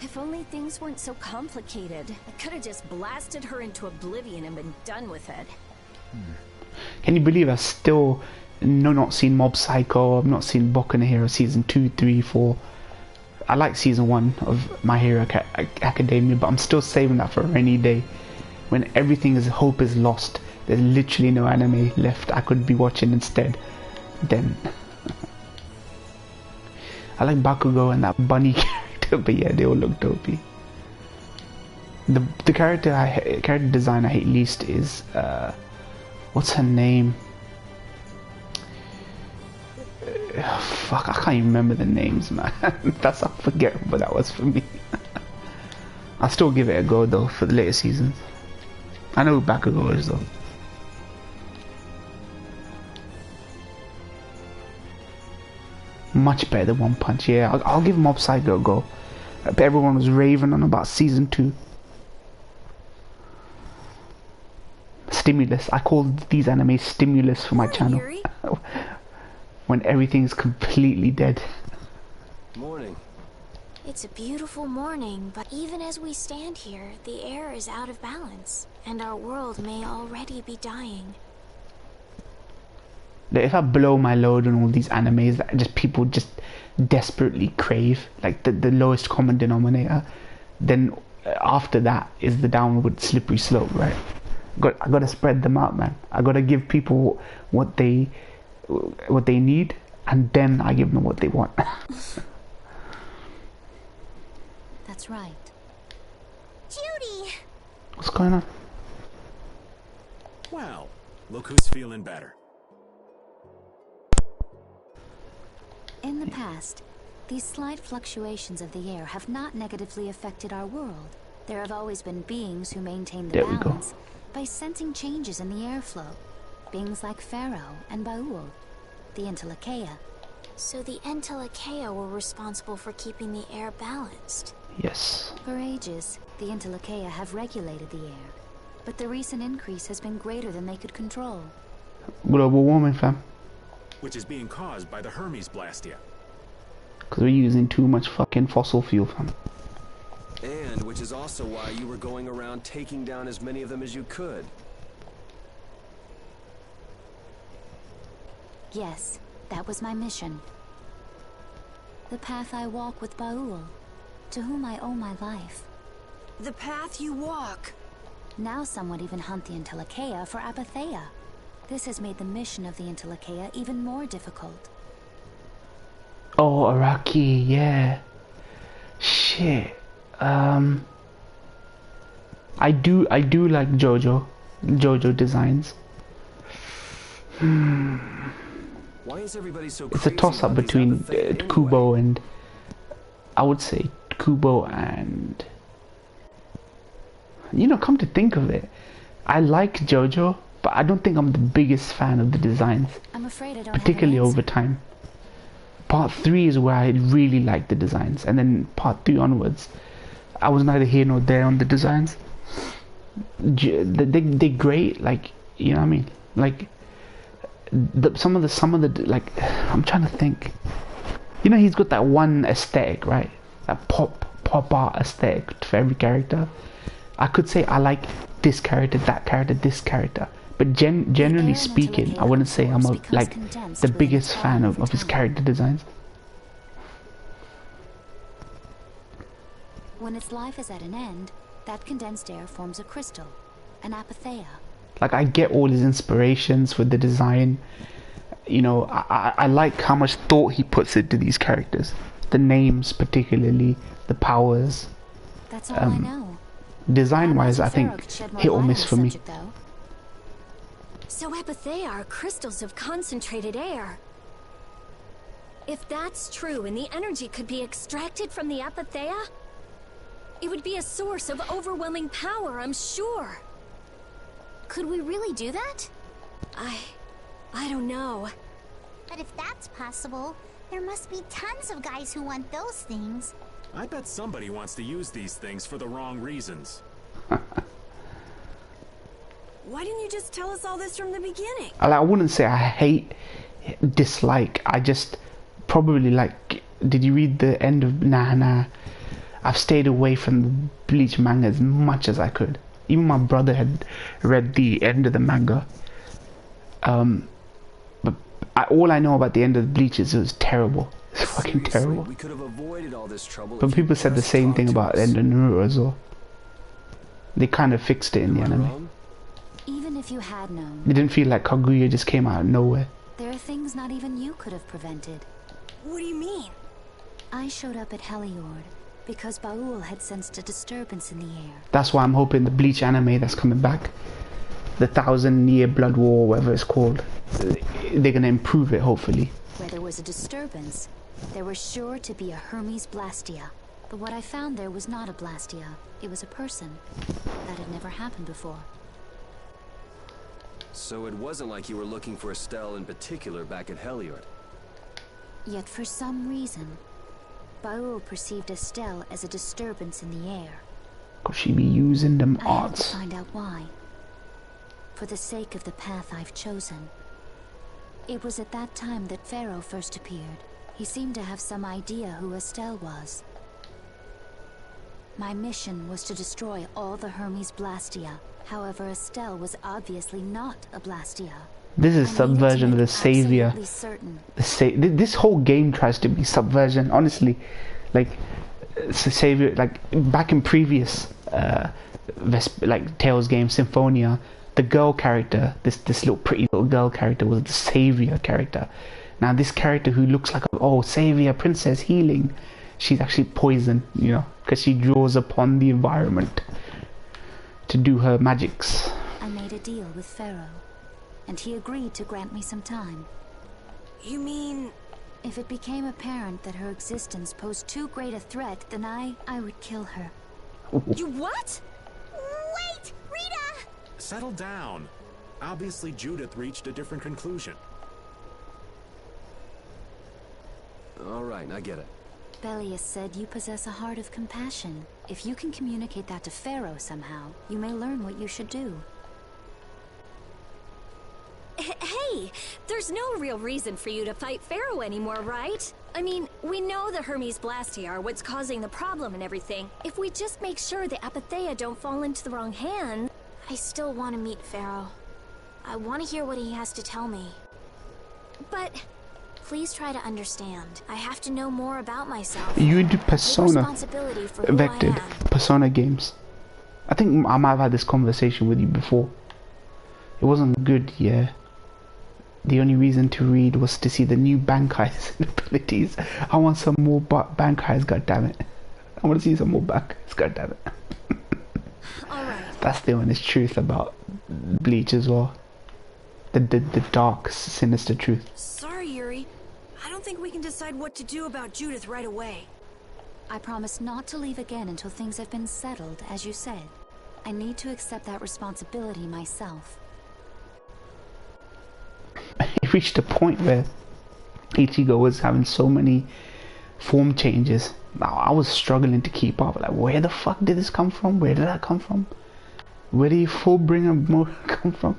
S7: If only things weren't so complicated. I could have just blasted her into oblivion and been done with it.
S1: Can you believe I've still not seen Mob Psycho? I've not seen Boku no Hero season 2, 3, 4. I like season 1 of My Hero Academia, but I'm still saving that for a rainy day. When hope is lost, there's literally no anime left I could be watching instead. Then I like Bakugo and that bunny character, but yeah, they all look dopey. The character design I hate least is what's her name? Fuck, I can't even remember the names, man. That's how forgettable that was for me. I'll still give it a go though for the later seasons. I know who Bakugo is though. Much better than One Punch. Yeah, I'll give Mob Psycho a go. But everyone was raving on about season 2. Stimulus. I call these animes stimulus for my channel. When everything's completely dead.
S4: Morning.
S6: It's a beautiful morning, but even as we stand here, the air is out of balance, and our world may already be dying.
S1: If I blow my load on all these animes that people just desperately crave, like the lowest common denominator, then after that is the downward slippery slope, right? I gotta spread them out, man. I gotta give people what they need, and then I give them what they want.
S3: That's right.
S6: Judy!
S1: What's going on?
S2: Well, look who's feeling better.
S3: In the past, these slight fluctuations of the air have not negatively affected our world. There have always been beings who maintain the balance by sensing changes in the airflow. Beings like Pharaoh and Baul, the Entelekea.
S6: So the Entelekea were responsible for keeping the air balanced.
S1: Yes.
S3: For ages, the Entelekea have regulated the air, but the recent increase has been greater than they could control.
S1: Global warming, fam.
S2: Which is being caused by the Hermes Blastia.
S1: Because we're using too much fucking fossil fuel, fam.
S4: And which is also why you were going around taking down as many of them as you could.
S3: Yes, that was my mission. The path I walk with Baul, to whom I owe my life.
S5: The path you walk.
S3: Now some would even hunt the Entelekea for Apatheia. This has made the mission of the Entelekea even more difficult.
S1: Oh, Araki, yeah. Shit. I do like JoJo designs.
S4: Why is everybody so
S1: It's a toss-up between Kubo and... I would say Kubo and... You know, come to think of it, I like JoJo, but I don't think I'm the biggest fan of the designs.
S3: I'm afraid I don't
S1: particularly
S3: have an
S1: over time. Part 3 is where I really liked the designs, and then part 3 onwards, I was neither here nor there on the designs. They're great, like, you know what I mean? Like, some of the like, I'm trying to think. You know, he's got that one aesthetic, right? That pop art aesthetic for every character. I could say I like this character, that character, this character. But generally speaking, I wouldn't say I'm the biggest fan of his character designs.
S3: When its life is at an end, that condensed air forms a crystal, an Apatheia.
S1: Like, I get all his inspirations with the design. You know, I like how much thought he puts into these characters. The names particularly, the powers.
S3: That's all I know.
S1: Design-wise, I think hit or miss for me.
S7: So Apatheia are crystals of concentrated air. If that's true and the energy could be extracted from the Apatheia, it would be a source of overwhelming power, I'm sure.
S6: Could we really do that?
S7: I don't know.
S11: But if that's possible, there must be tons of guys who want those things.
S2: I bet somebody wants to use these things for the wrong reasons.
S5: Why didn't you just tell us all this from the beginning?
S1: I wouldn't say I dislike. I just probably like. Did you read the end of Nah? I've stayed away from the Bleach manga as much as I could. Even my brother had read the end of the manga. But all I know about the end of the Bleach is it was terrible. It's fucking terrible.
S4: We could have avoided all this trouble.
S1: But people said the same thing about the end of Naruto as well. They kind of fixed it in the anime.
S3: Even if you had known,
S1: It didn't feel like Kaguya just came out of nowhere.
S3: there are things not even you could have prevented.
S5: What do you mean?
S3: I showed up at Heliord because Baul had sensed a disturbance in the air.
S1: That's why I'm hoping the Bleach anime that's coming back, the 1,000-year Blood War, whatever it's called, they're gonna improve it hopefully.
S3: Where there was a disturbance, there was sure to be a Hermes Blastia. But what I found there was not a Blastia. It was a person. That had never happened before.
S4: So it wasn't like you were looking for Estelle in particular back at Heliord.
S3: Yet for some reason, Baul perceived Estelle as a disturbance in the air.
S1: Cause she be using them
S3: I had to
S1: arts.
S3: find out why. For the sake of the path I've chosen. It was at that time that Pharaoh first appeared. He seemed to have some idea who Estelle was. My mission was to destroy all the Hermes Blastia. However, Estelle was obviously not a Blastia.
S1: This is subversion of the savior.
S3: Certain.
S1: This whole game tries to be subversion. Honestly, like it's a savior. Like back in previous, like Tales game, Symphonia, the girl character, this little pretty little girl character, was the savior character. Now this character who looks like savior, princess, healing, she's actually poison. You know, because she draws upon the environment to do her magics.
S3: I made a deal with Pharaoh, and he agreed to grant me some time.
S5: You mean...
S3: If it became apparent that her existence posed too great a threat, then I would kill her.
S5: You what?
S11: Wait! Rita!
S2: Settle down. Obviously, Judith reached a different conclusion.
S4: All right, I get it.
S3: Belius said you possess a heart of compassion. If you can communicate that to Pharaoh somehow, you may learn what you should do.
S7: Hey, there's no real reason for you to fight Pharaoh anymore, right? I mean, we know the Hermes Blastia are what's causing the problem and everything. If we just make sure the Apatheia don't fall into the wrong hands...
S6: I still want to meet Pharaoh. I want to hear what he has to tell me.
S7: But...
S6: Please try to understand. I have to know more about myself.
S1: You do Persona
S6: Responsibility for who
S1: vectored
S6: I am.
S1: Persona games. I think I might have had this conversation with you before. It wasn't good, yeah. The only reason to read was to see the new Bankai's abilities. I want some more Bankai's, goddammit. I want to see some more Bankai's, goddammit.
S7: Alright.
S1: That's the honest truth about Bleach as well. The dark, sinister truth.
S5: Sorry, Yuri. I don't think we can decide what to do about Judith right away.
S3: I promise not to leave again until things have been settled, as you said. I need to accept that responsibility myself.
S1: It reached a point where Ichigo was having so many form changes. Now I was struggling to keep up. Like, where the fuck did this come from? Where did that come from? Where did Fullbringer more come from?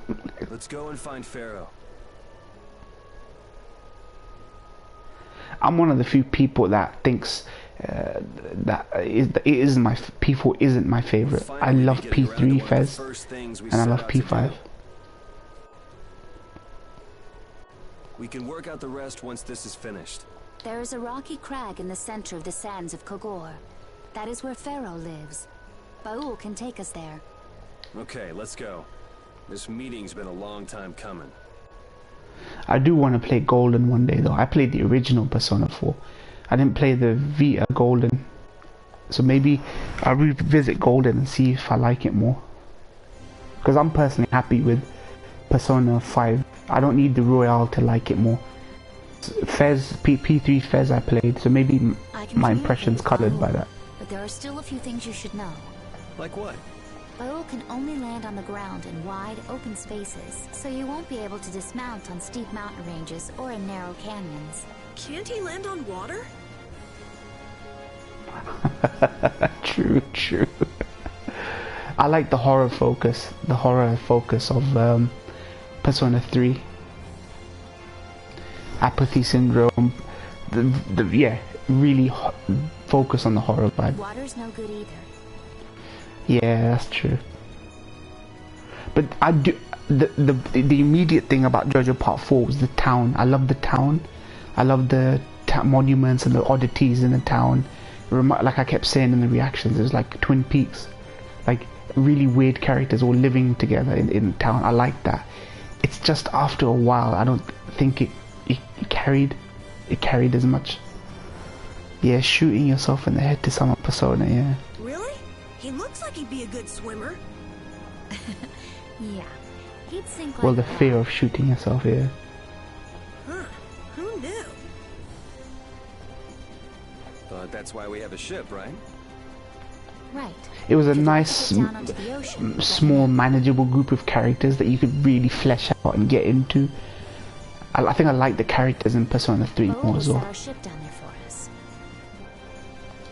S4: Let's go and find Pharaoh.
S1: I'm one of the few people that thinks that it isn't my P4 isn't my favorite. I love P3 Fez and I love P5.
S4: We can work out the rest once this is finished.
S3: There is a rocky crag in the center of the sands of Kogor. That is where Pharaoh lives. Baul can take us there.
S4: Okay, let's go. This meeting's been a long time coming.
S1: I do want to play Golden one day though. I played the original Persona 4. I didn't play the Vita Golden. So maybe I'll revisit Golden and see if I like it more. Because I'm personally happy with Persona 5. I don't need the Royale to like it more. Fez, P3 Fez I played, so maybe my impression's coloured by that.
S3: But there are still a few things you should know.
S4: Like what?
S3: Baul can only land on the ground in wide, open spaces, so you won't be able to dismount on steep mountain ranges or in narrow canyons.
S5: Can't he land on water?
S1: True. I like the horror focus of Persona 3. Apathy syndrome, yeah, really focus on the horror vibe.
S3: Water's no good either.
S1: Yeah, that's true. But I do the immediate thing about JoJo Part 4 was the town. I love the town. I love the monuments and the oddities in the town. Like I kept saying in the reactions, it was like Twin Peaks, like really weird characters all living together in town. I like that. It's just after a while, I don't think it carried as much. Yeah, shooting yourself in the head to sum up Persona. Yeah.
S5: Really? He looks like he'd be a good swimmer.
S3: Yeah, he'd sink like
S1: Well, the
S3: that.
S1: fear of shooting yourself. Yeah.
S5: Huh? Who knew?
S4: But that's why we have a ship, right?
S3: Right.
S1: It was a
S3: Could you
S1: nice,
S3: put it down onto the ocean,
S1: small, manageable group of characters that you could really flesh out and get into. I think I like the characters in Persona 3
S3: Bo
S1: more
S3: will
S1: as
S3: set
S1: well.
S3: our ship down there for us.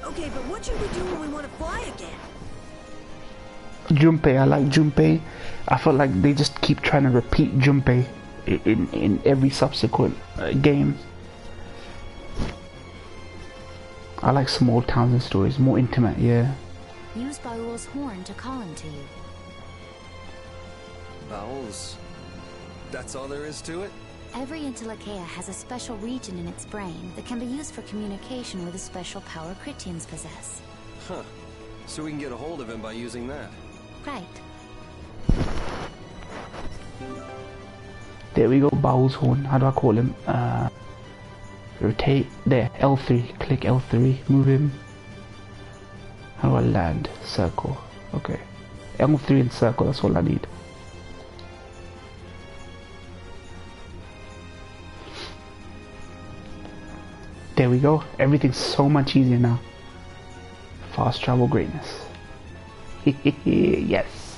S5: Okay, but what should we do when we want to fly again?
S1: Junpei, I like Junpei. I feel like they just keep trying to repeat Junpei in every subsequent game. I like small towns and stories, more intimate, yeah.
S3: Use Baul's horn to call him to you.
S4: Bowels. That's all there is to it?
S3: Every Intellicaea has a special region in its brain that can be used for communication with a special power Critians possess.
S4: Huh. So we can get a hold of him by using that.
S3: Right.
S1: There we go, Bowl's horn. How do I call him? Rotate. There, L3. Click L3. Move him. How do I land? Circle. Okay. L3 and circle, that's all I need. There we go. Everything's so much easier now. Fast travel greatness. Yes.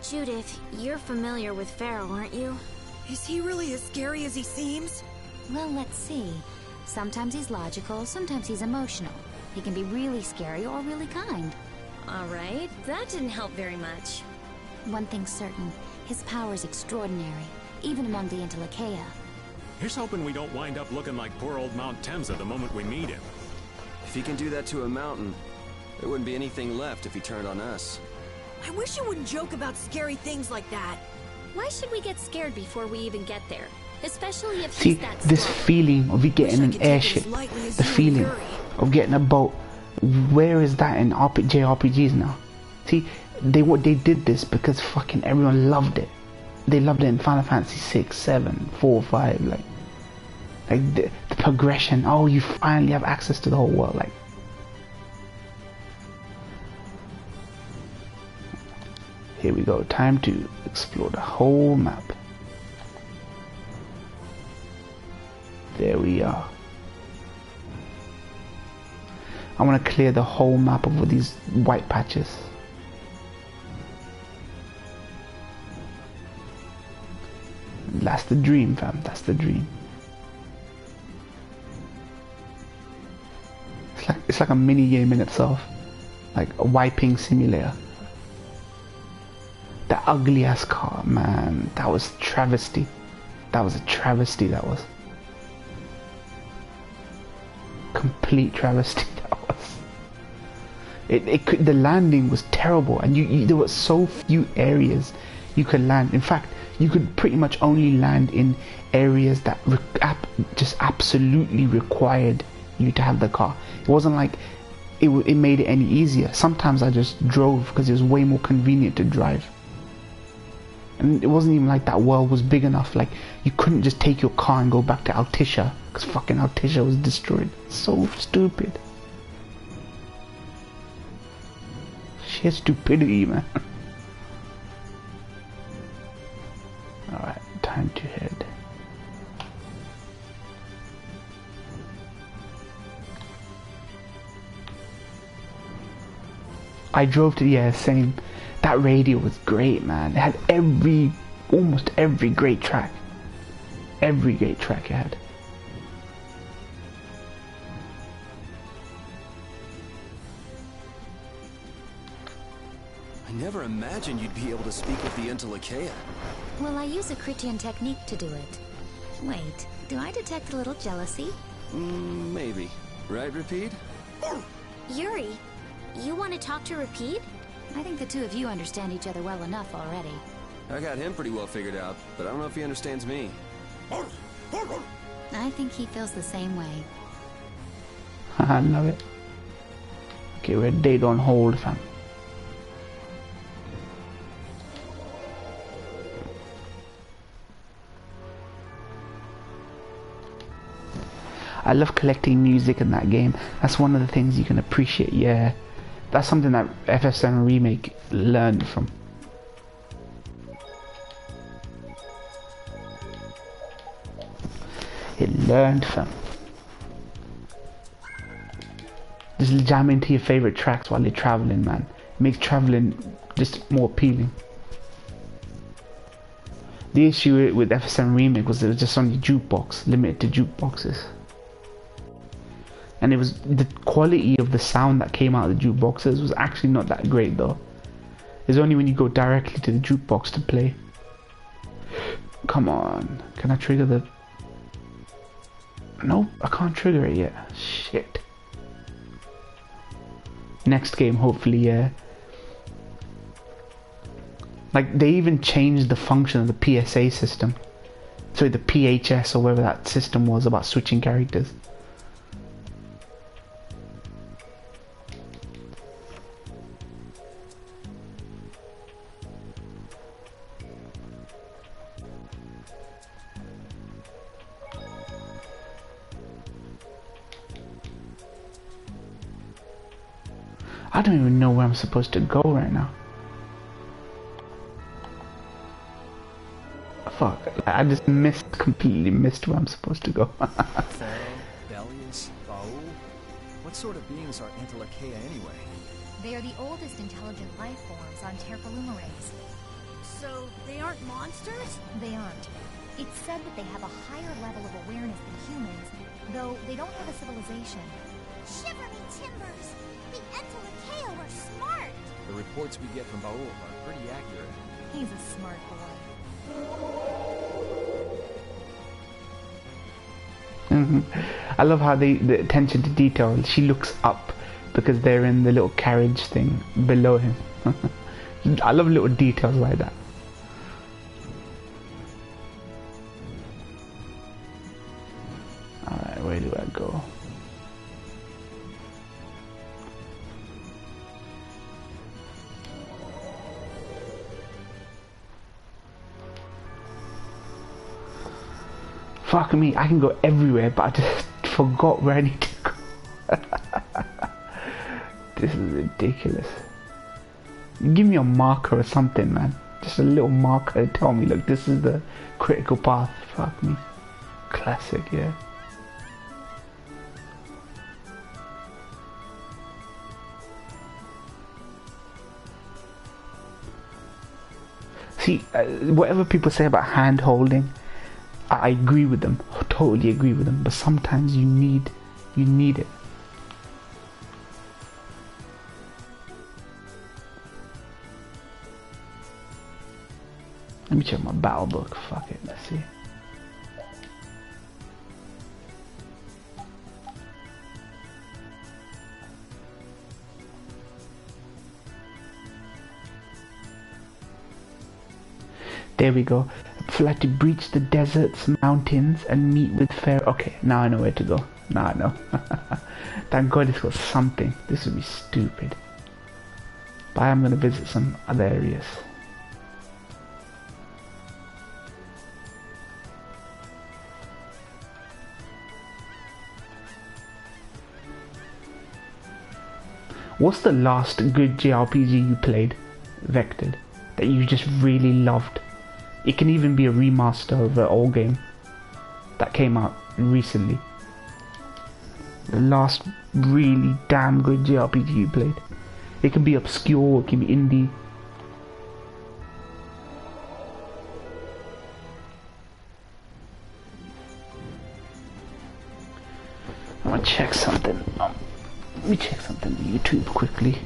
S6: Judith, you're familiar with Pharaoh, aren't you?
S5: Is he really as scary as he seems?
S3: Well, let's see. Sometimes he's logical, sometimes he's emotional. He can be really scary or really kind.
S7: Alright, that didn't help very much.
S3: One thing's certain, his power's extraordinary, even among the Intellicaea.
S2: Here's hoping we don't wind up looking like poor old Mount Temsa the moment we meet him.
S4: If he can do that to a mountain, there wouldn't be anything left if he turned on us.
S5: I wish you wouldn't joke about scary things like that.
S7: Why should we get scared before we even get there? Especially if
S1: See,
S7: he's that
S1: this
S7: strong.
S1: feeling of you getting an airship, the feeling of getting a boat, where is that in JRPGs now? See, they did this because fucking everyone loved it. They loved it in Final Fantasy 6, 7, 4, 5, like the progression. Oh, you finally have access to the whole world, like. Here we go, time to explore the whole map. There we are. I want to clear the whole map of all these white patches. That's the dream, fam. That's the dream. It's like a mini game in itself, like a wiping simulator. That ugly ass car, man. That was travesty. That was a travesty. That was complete travesty. That was. The landing was terrible, and there were so few areas you could land. In fact, you could pretty much only land in areas that just absolutely required you to have the car. It wasn't like it made it any easier. Sometimes I just drove because it was way more convenient to drive. And it wasn't even like that world was big enough. Like, you couldn't just take your car and go back to Altissia because fucking Altissia was destroyed. So stupid. Sheer stupidity, man. Alright, time to head. I drove to, yeah, same. That radio was great, man. It had almost every great track. Every great track it had.
S4: I never imagined you'd be able to speak with the Intellicaea.
S3: Well, I use a Critian technique to do it. Wait, do I detect a little jealousy?
S4: Maybe. Right, Repeat?
S6: Yuri, you want to talk to Repeat?
S3: I think the two of you understand each other well enough already.
S4: I got him pretty well figured out, but I don't know if he understands me.
S3: I think he feels the same way.
S1: I love it. Okay, we're dead on hold, fam. I love collecting music in that game. That's one of the things you can appreciate. Yeah, that's something that FF7 Remake learned from. It learned from. Just jam into your favorite tracks while you're traveling, man. It makes traveling just more appealing. The issue with FF7 Remake was it was just on your jukebox, limited to jukeboxes. And it was the quality of the sound that came out of the jukeboxes was actually not that great though. It's only when you go directly to the jukebox to play. Come on, can I trigger the... Nope, I can't trigger it yet. Shit. Next game, hopefully, yeah. Like, they even changed the function of the PSA system. Sorry, the PHS or whatever that system was about switching characters. I don't even know where I'm supposed to go right now. Fuck, I just completely missed where I'm supposed to go.
S9: Pharaoh, Bellius, Baul? What sort of beings are Antilochaea anyway?
S12: They are the oldest intelligent life forms on Terpolumares.
S5: So, they aren't monsters?
S12: They aren't. It's said that they have a higher level of awareness than humans, though they don't have a civilization.
S11: Shiver me timbers! The Entelakea were smart!
S9: The reports we get from Baul are pretty accurate.
S12: He's a smart boy.
S1: I love how the attention to detail. She looks up because they're in the little carriage thing below him. I love little details like that. Alright, where do I go? Fuck me, I can go everywhere, but I just forgot where I need to go. This is ridiculous. Give me a marker or something, man. Just a little marker to tell me, look, this is the critical path. Fuck me. Classic, yeah. See, whatever people say about hand holding, I agree with them, totally agree with them, but sometimes you need it. Let me check my battle book, fuck it, let's see. There we go. Fly to breach the deserts, mountains, and meet with Pharaoh. Okay, now I know where to go. Now I know. Thank God it's got something. This would be stupid. But I am going to visit some other areas. What's the last good JRPG you played, Vectored, that you just really loved? It can even be a remaster of an old game that came out recently. The last really damn good JRPG you played. It can be obscure, it can be indie. I'm gonna check something. Let me check something on YouTube quickly.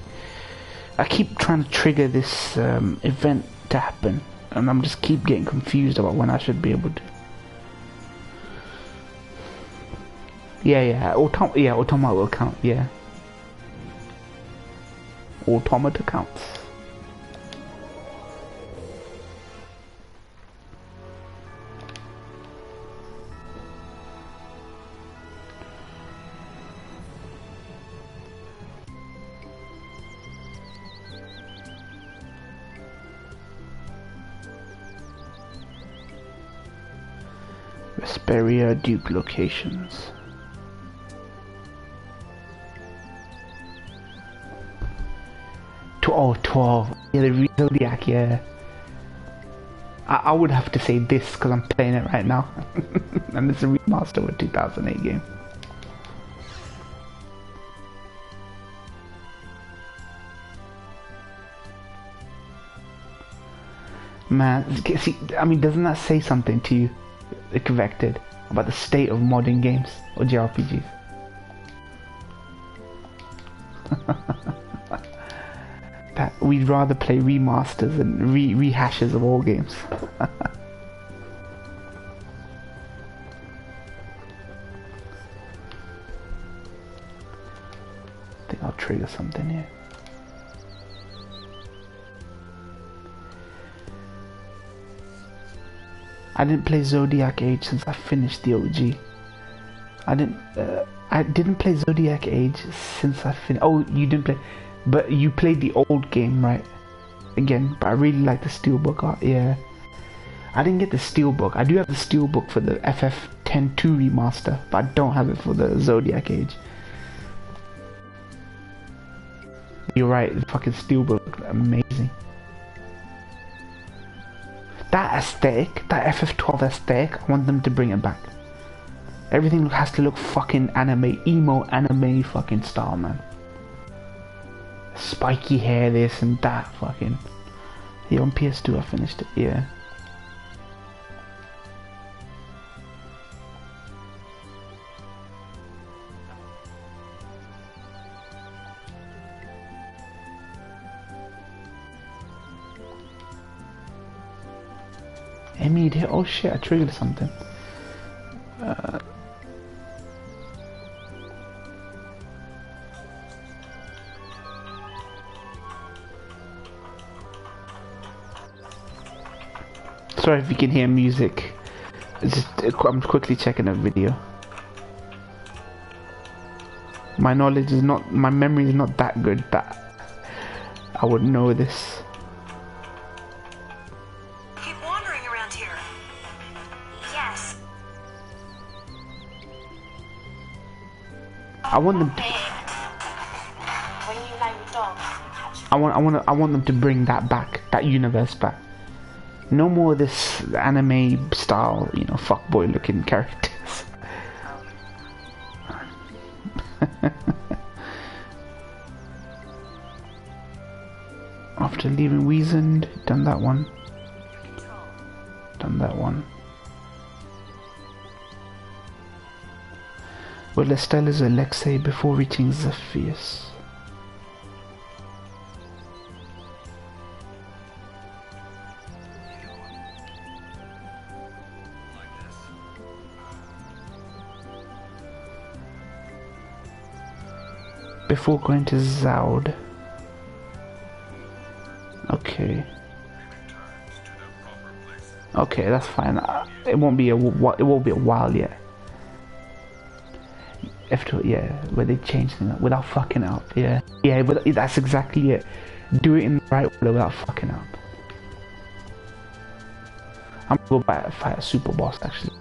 S1: I keep trying to trigger this event to happen, and I'm just keep getting confused about when I should be able to. Yeah. Automata will count. Yeah. Automata counts. Vesperia Duke locations. Oh, 12. Yeah, the Zodiac, yeah. I would have to say this because I'm playing it right now. And it's a remaster of a 2008 game. Man, see, I mean, doesn't that say something to you, Vected, about the state of modern games or JRPGs? That we'd rather play remasters and rehashes of all games. I think I'll trigger something here. I didn't play Zodiac Age since I finished the OG. I didn't play Zodiac Age since I finished. Oh, you didn't play, but you played the old game, right? Again, but I really like the Steelbook art. Yeah, I didn't get the Steelbook. I do have the Steelbook for the FF10-2 remaster, but I don't have it for the Zodiac Age. You're right. The fucking Steelbook looked amazing. That aesthetic, that FF12 aesthetic, I want them to bring it back. Everything has to look fucking anime, emo anime fucking style, man. Spiky hair, this and that, fucking. Yeah, on PS2 I finished it, yeah. Immediate. Oh shit, I triggered something. Sorry if you can hear music. It's just, I'm quickly checking a video. My knowledge is not, my memory is not that good that I would know this. I want them to. I want them to bring that back, that universe back. No more of this anime style, you know, fuckboy looking characters. After leaving Wiesent, done that one. Done that one. Well, Estella's Alexei before reaching Zephyrs. Before going to Zaud. Okay. Okay, that's fine. It won't be a while yet. After, yeah, where they change things up without fucking up, yeah. Yeah, but that's exactly it. Do it in the right way without fucking up. I'm gonna go back and fight a super boss, actually.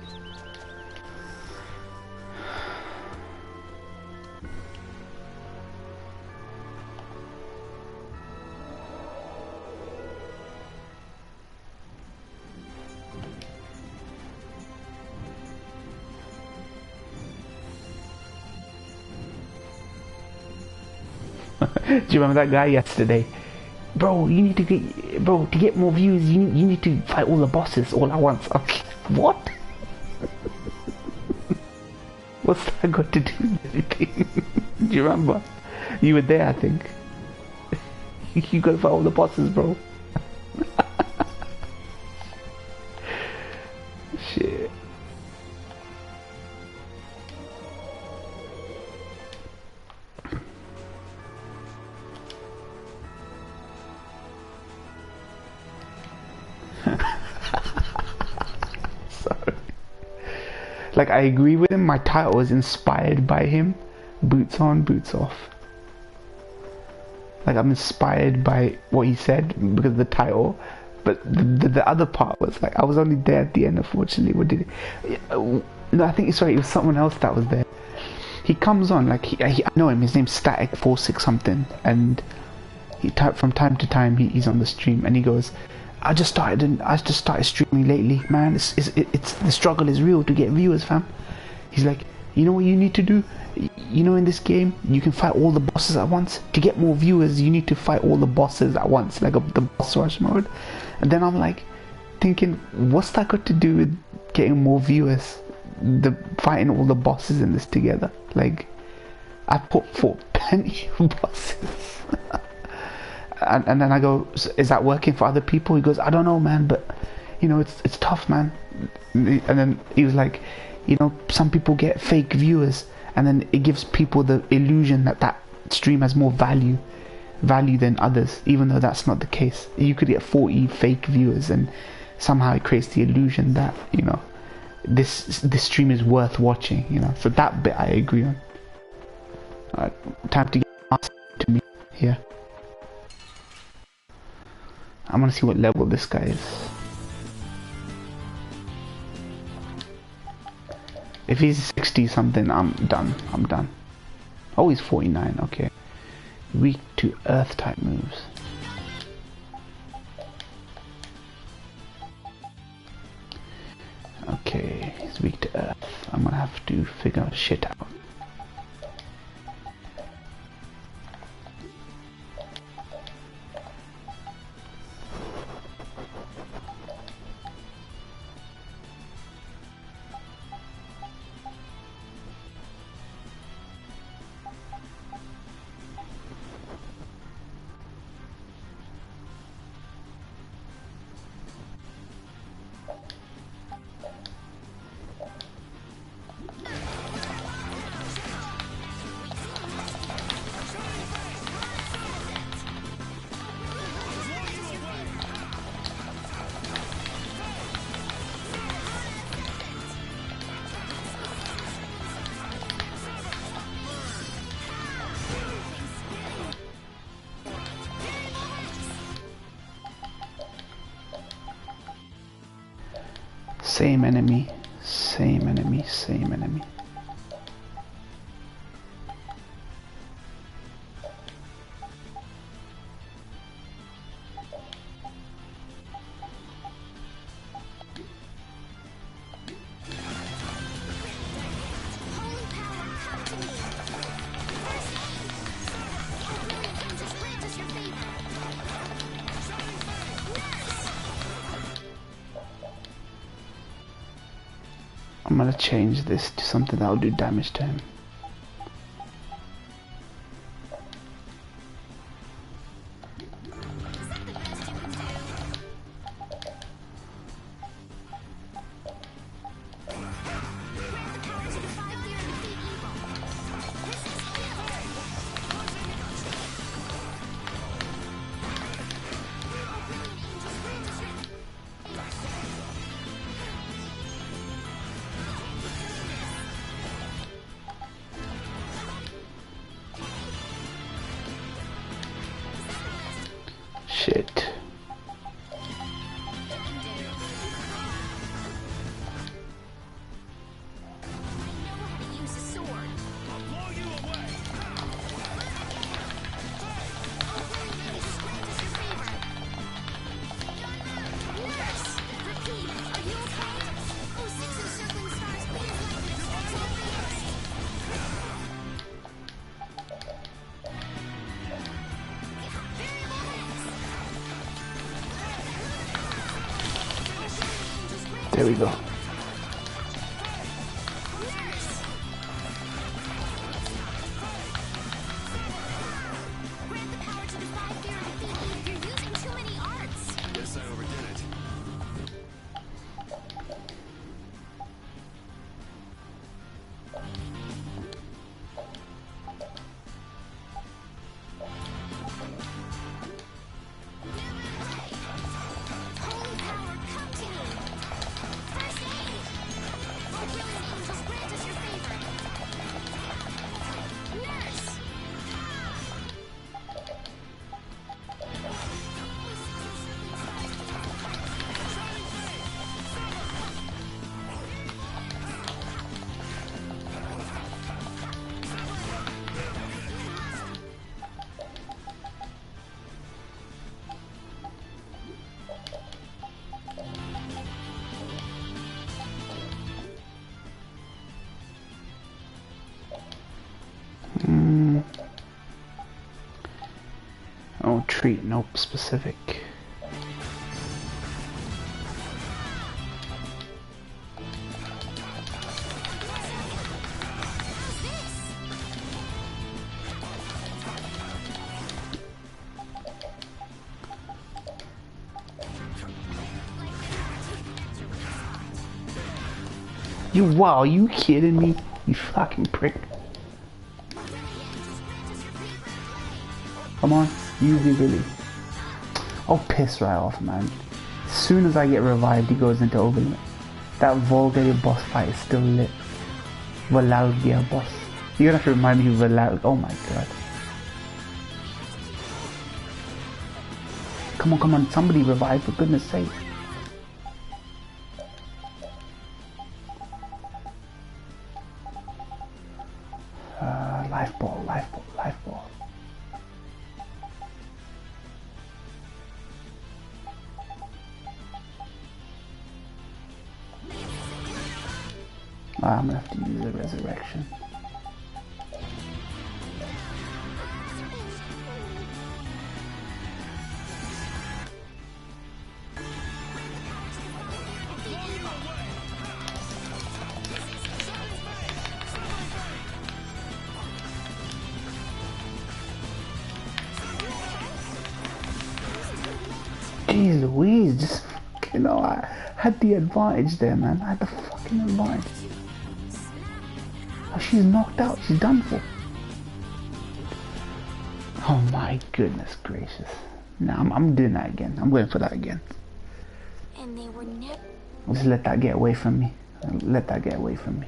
S1: Do you remember that guy yesterday? Bro, you need to get, bro, to get more views, you need to fight all the bosses all at once. Okay, what? What's that got to do with anything? Do you remember? You were there, I think. You gotta fight all the bosses, bro. Shit. Like, I agree with him. My title is inspired by him. Boots on, boots off. Like, I'm inspired by what he said because of the title. But the other part was like, I was only there at the end, unfortunately. What did he... No, I think, sorry, it was someone else that was there. He comes on, like, I know him. His name's Static46 something. And he from time to time, he's on the stream. And he goes, I just started streaming lately, man. It's the struggle is real to get viewers, fam. He's like, you know what you need to do? You know, in this game, you can fight all the bosses at once. To get more viewers, you need to fight all the bosses at once, like the boss rush mode. And then I'm like, thinking, what's that got to do with getting more viewers? The fighting all the bosses in this together. Like, I fought plenty of bosses. And then I go, is that working for other people? He goes, I don't know, man, but you know, it's tough, man. And then he was like, you know, some people get fake viewers, and then it gives people the illusion that stream has more value than others, even though that's not the case. You could get 40 fake viewers, and somehow it creates the illusion that, you know, this stream is worth watching, you know. So that bit I agree on. Time to get to me here. I want to see what level this guy is. If he's 60 something, I'm done. Oh, he's 49, okay. Weak to earth type moves. Okay, he's weak to earth. I'm gonna have to figure shit out. Same enemy, same enemy, same enemy. I'm gonna change this to something that will do damage to him. Shit. There we go.
S6: Holy power, come to me! First
S1: treat, nope, specific. Wow, you kidding me? You fucking prick. Come on, use the ability. Oh, piss right off, man. As soon as I get revived, he goes into overlimit. That Volga boss fight is still lit. Valalgia boss. You're gonna have to remind me of Valal. Oh my god. Come on, somebody revive for goodness sake. Life ball. I'm gonna have to use a resurrection. Jeez Louise, just, you know, I had the advantage there, man. I had the fucking advantage. Oh, she's knocked out. She's done for. Oh my goodness gracious. Nah, I'm doing that again. I'm going for that again.
S6: And they were never...
S1: Just let that get away from me. Let that get away from me.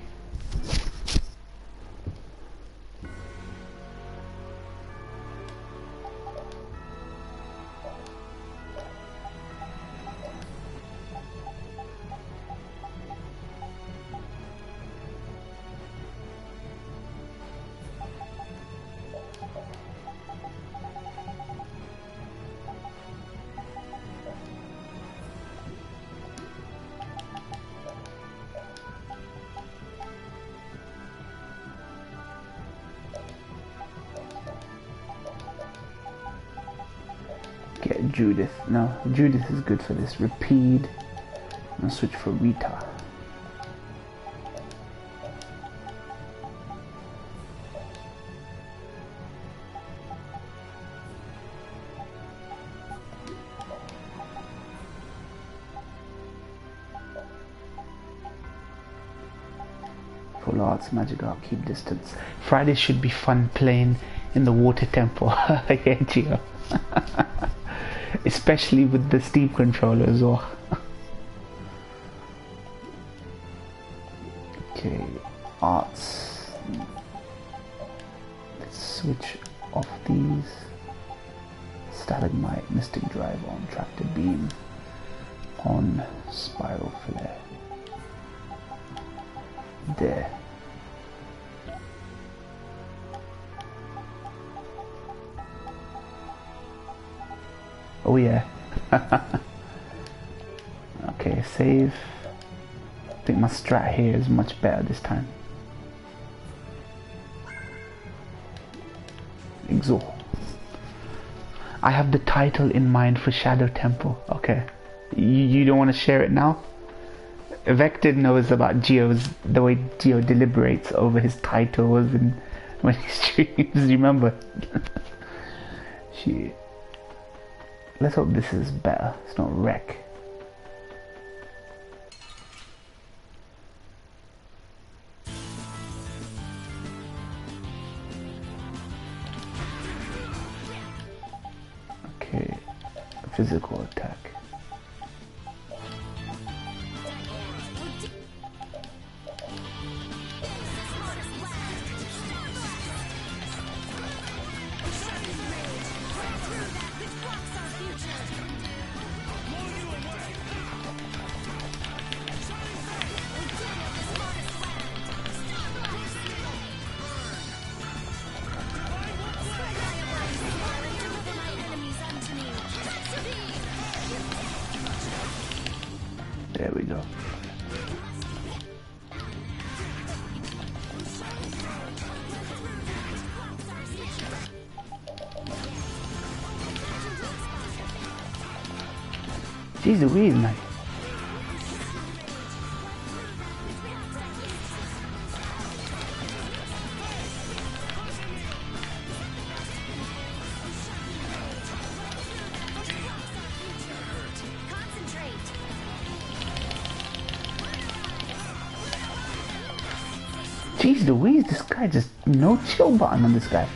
S1: Get Judith. No, Judith is good for this. Repeat. I'm gonna switch for Rita. Full arts, magic art, keep distance. Friday should be fun playing in the water temple. Yeah, Gio. Especially with the Steam controller as well. Okay, arts. Let's switch off these. Stalagmite, Mystic Drive on, Tractor Beam on, Spiral Flare. There. Oh yeah. Okay, save. I think my strat here is much better this time. Exalt. I have the title in mind for Shadow Temple. Okay. You don't want to share it now? Vector knows about Geo's, the way Geo deliberates over his titles and when he streams, remember? Shit. Let's hope this is better. It's not wreck. Okay, physical attack. Jeez Louise, man. Jeez Louise, this guy just no chill button on this guy.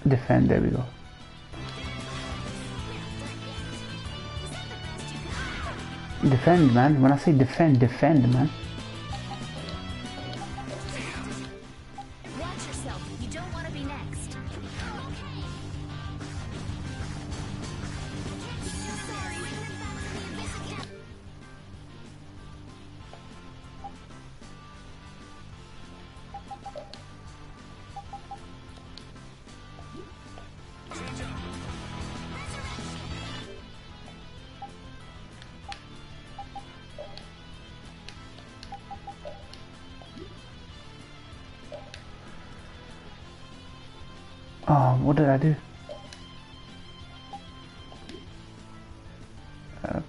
S1: Defend, there we go. Defend, man. When I say defend, defend, man.
S6: Watch yourself. You don't want to be next.
S1: What did I do?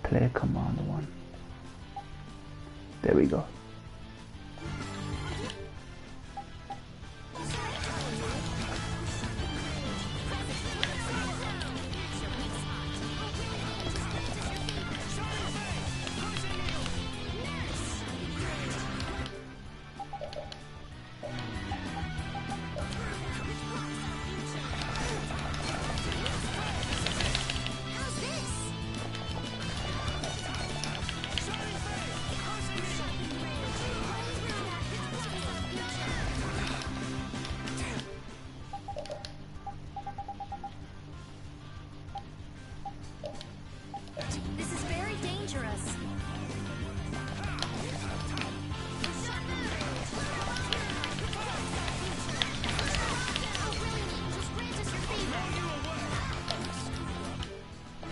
S1: Play command 1. There we go.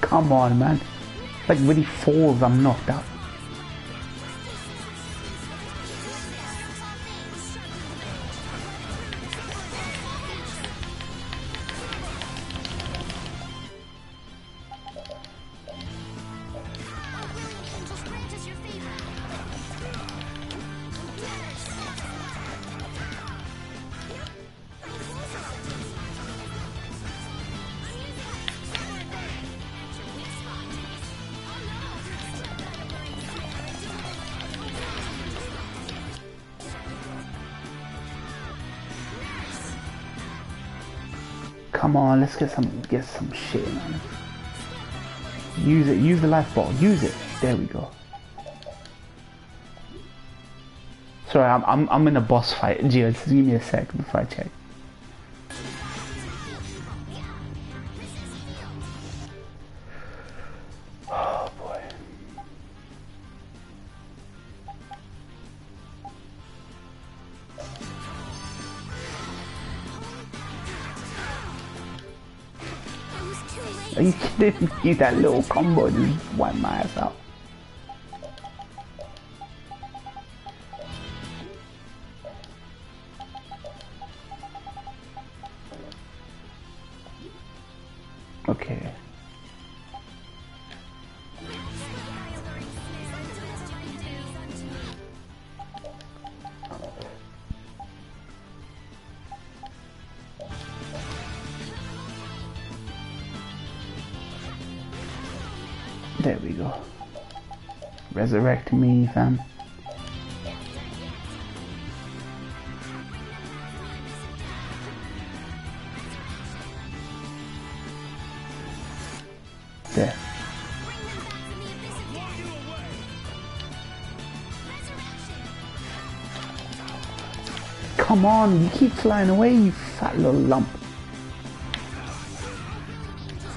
S1: Come on, man. Like when he falls, I'm knocked out. Come on, let's get some shit, man. Use it, use the life ball, use it. There we go. Sorry, I'm in a boss fight. Gio, just give me a sec before I check. Oh boy. Are you kidding me? That little combo just wiped my ass out. Okay. There we go. Resurrect me, fam. There. Come on, you keep flying away, you fat little lump.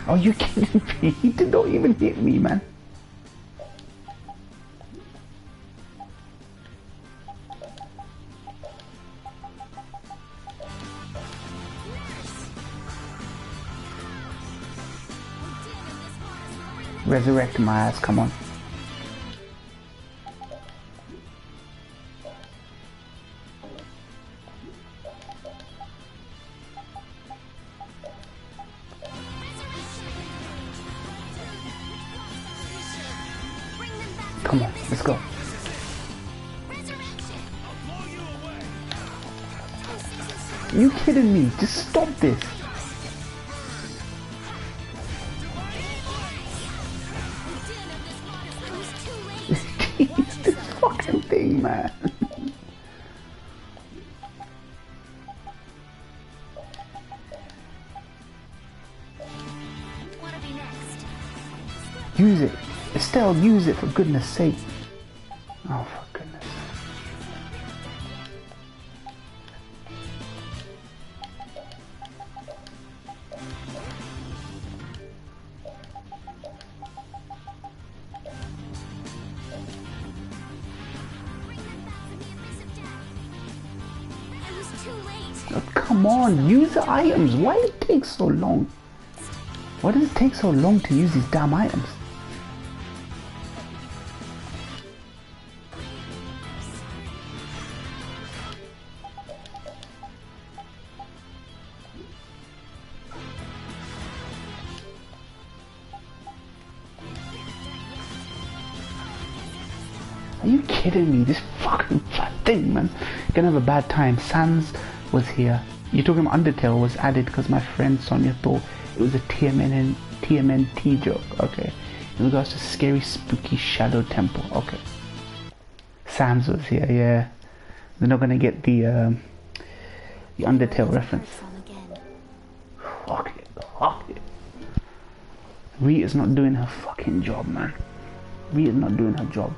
S1: Are you kidding me? He did not even hit me, man. Resurrect my ass, come on. Come on, let's go. Are you kidding me? Just stop this. This fucking thing, man. Use it. Estelle, use it for goodness sake. Oh, for goodness. Oh, come on, use the items. Why does it take so long? Why does it take so long to use these damn items? Are you kidding me? This fucking fat thing, man. Gonna have a bad time. Sans was here. You're talking about Undertale was added because my friend Sonia thought it was a TMNT joke. Okay. In regards to scary, spooky shadow temple. Okay. Sans was here. Yeah. They're not gonna get the Undertale reference. Fuck it. Fuck it. Rita's not doing her fucking job, man. Rita's not doing her job.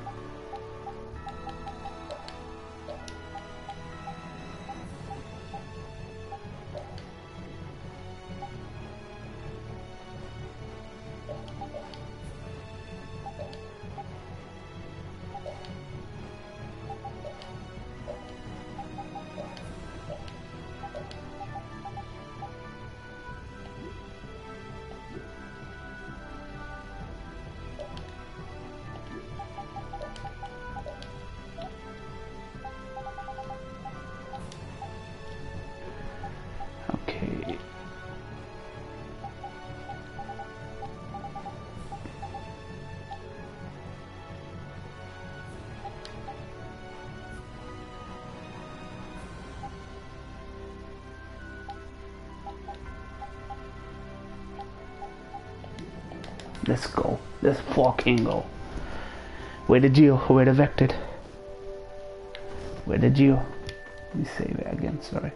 S1: Let's go. Let's fucking go. Where the Geo? Where the Vected? Where the Geo? Let me save it again, sorry.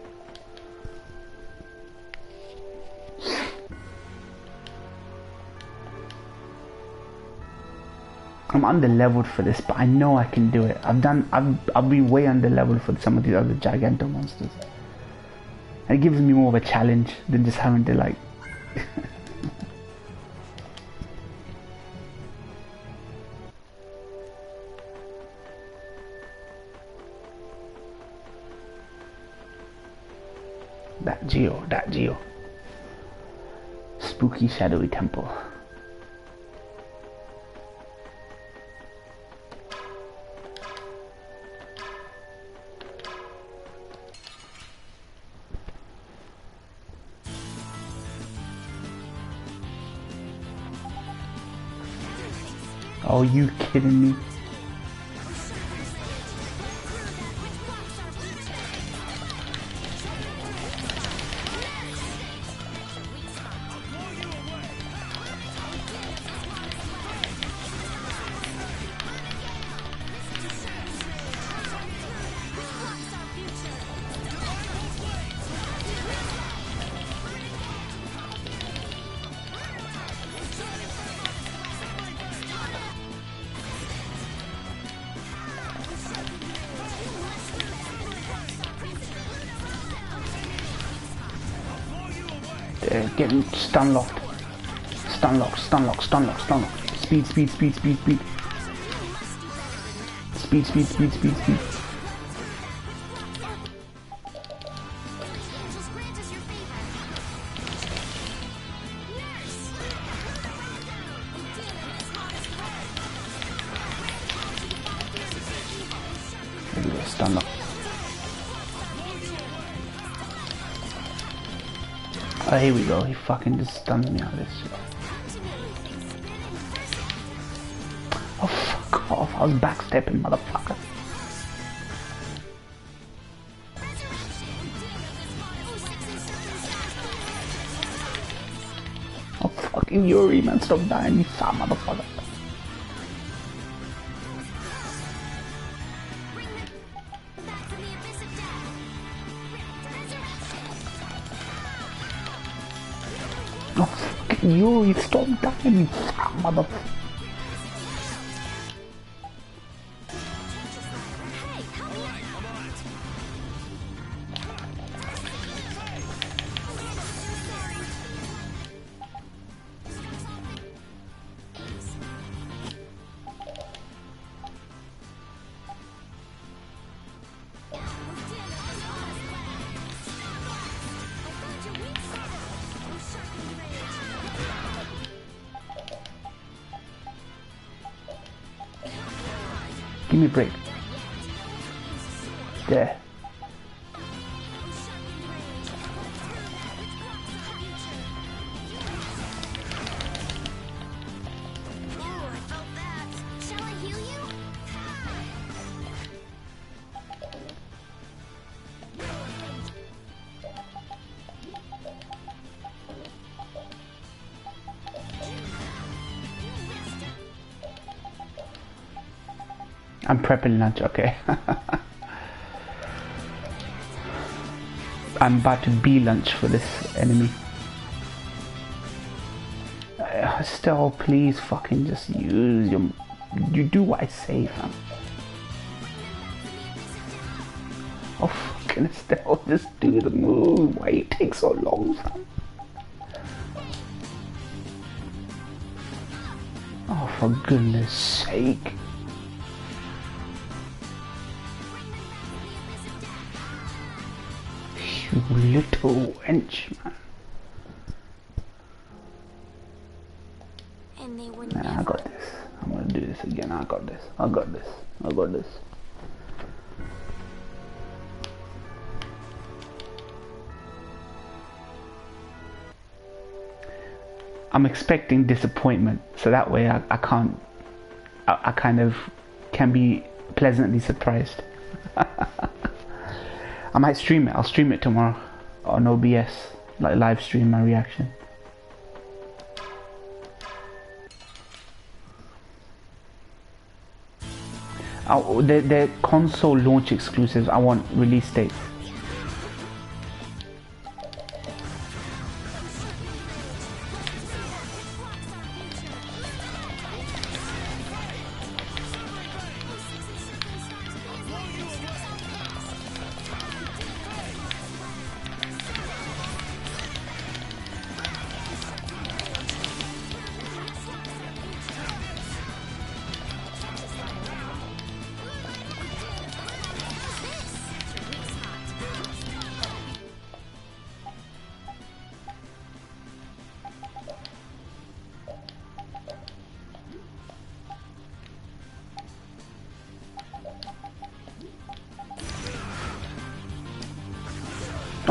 S1: I'm under leveled for this, but I know I can do it. I've been way under leveled for some of these other Giganto monsters. And it gives me more of a challenge than just having to like that Geo. Spooky shadowy temple. Oh, you kidding me? Getting stun locked. Stun locked. Speed. Speed. stun lock. Oh, here we go. He fucking just stunned me out of this shit. Oh, fuck off. I was backstepping, motherfucker. Oh, fucking Yuri, man. Stop dying, you fat motherfucker. Oh, fucking Yuri, stop dying, you fat motherfucker. Give me a break. There. I'm prepping lunch, okay. I'm about to be lunch for this enemy. Still, please fucking just use your... You do what I say, fam. Oh fucking Estelle, just do the move. Why you take so long, fam? Oh, for goodness sake. You little wench, man.
S6: And they were
S1: Nah, I got this. I'm gonna do this again. I got this. I got this. I got this. I'm expecting disappointment, so that way I can't. I kind of can be pleasantly surprised. I might stream it. I'll stream it tomorrow on OBS, like live stream my reaction. They're console launch exclusives. I want release dates.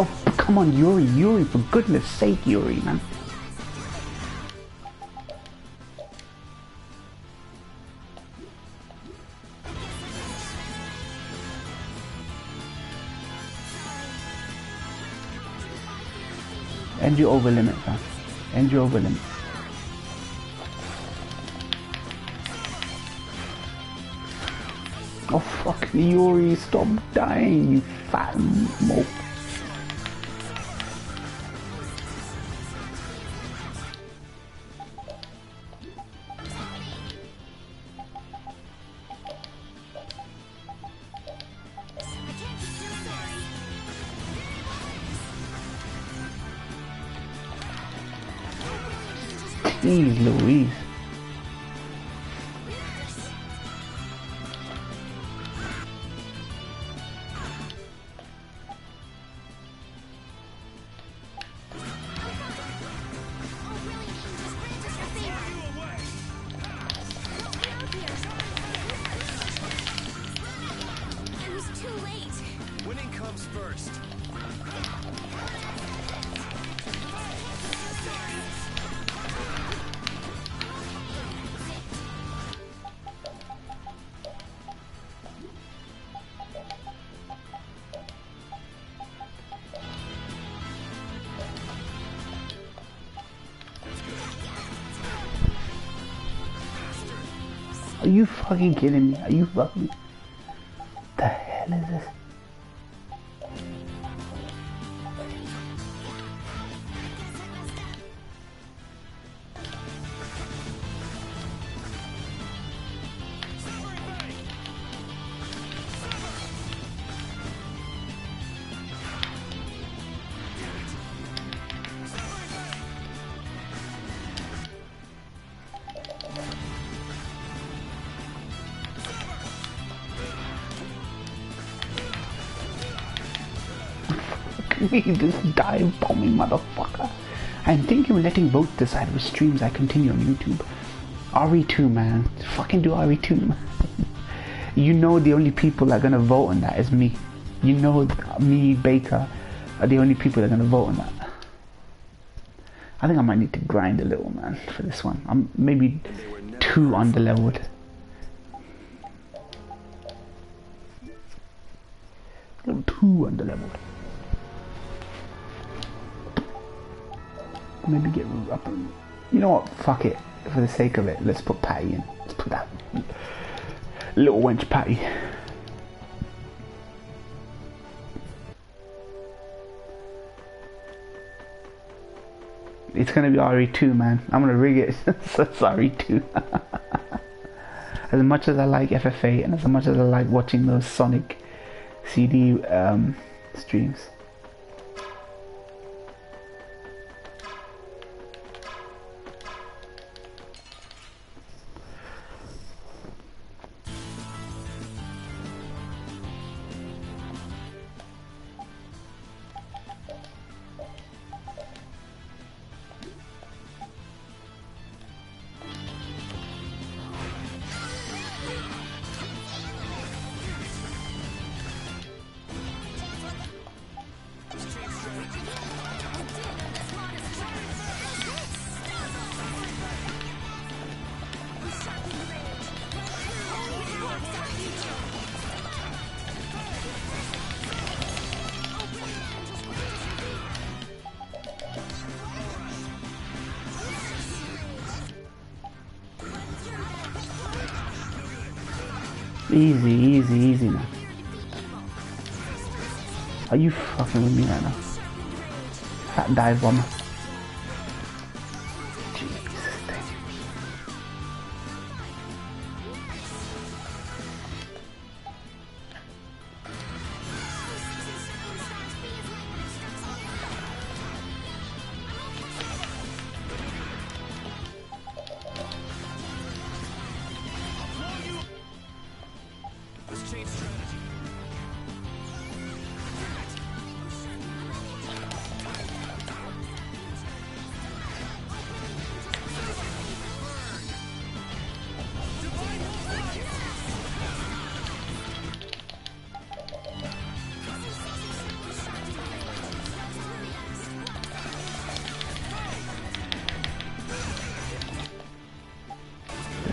S1: Oh, come on, Yuri, for goodness sake, Yuri, man. End your over limit, fam. End your over limit. Oh, fuck, Yuri, stop dying, you fat mope. Jeez Louise.
S6: It was too late.
S1: Are you fucking kidding me? Are you fucking... The hell is this? Me, this dive bombing motherfucker. I'm thinking of letting vote decide which streams I continue on YouTube. RE2, man. Fucking do RE2, man. You know the only people that are gonna vote on that is me. You know me, Baker, are the only people that are gonna vote on that. I think I might need to grind a little, man, for this one. I'm maybe too underleveled. A little too underleveled. Maybe get up and... You know what? Fuck it. For the sake of it, let's put Patty in. Let's put that little wench Patty. It's gonna be RE2, man. I'm gonna rig it so it's RE2. As much as I like FFA and as much as I like watching those Sonic CD streams. Easy, easy, easy now. Are you fucking with me right now? Fat dive bomber.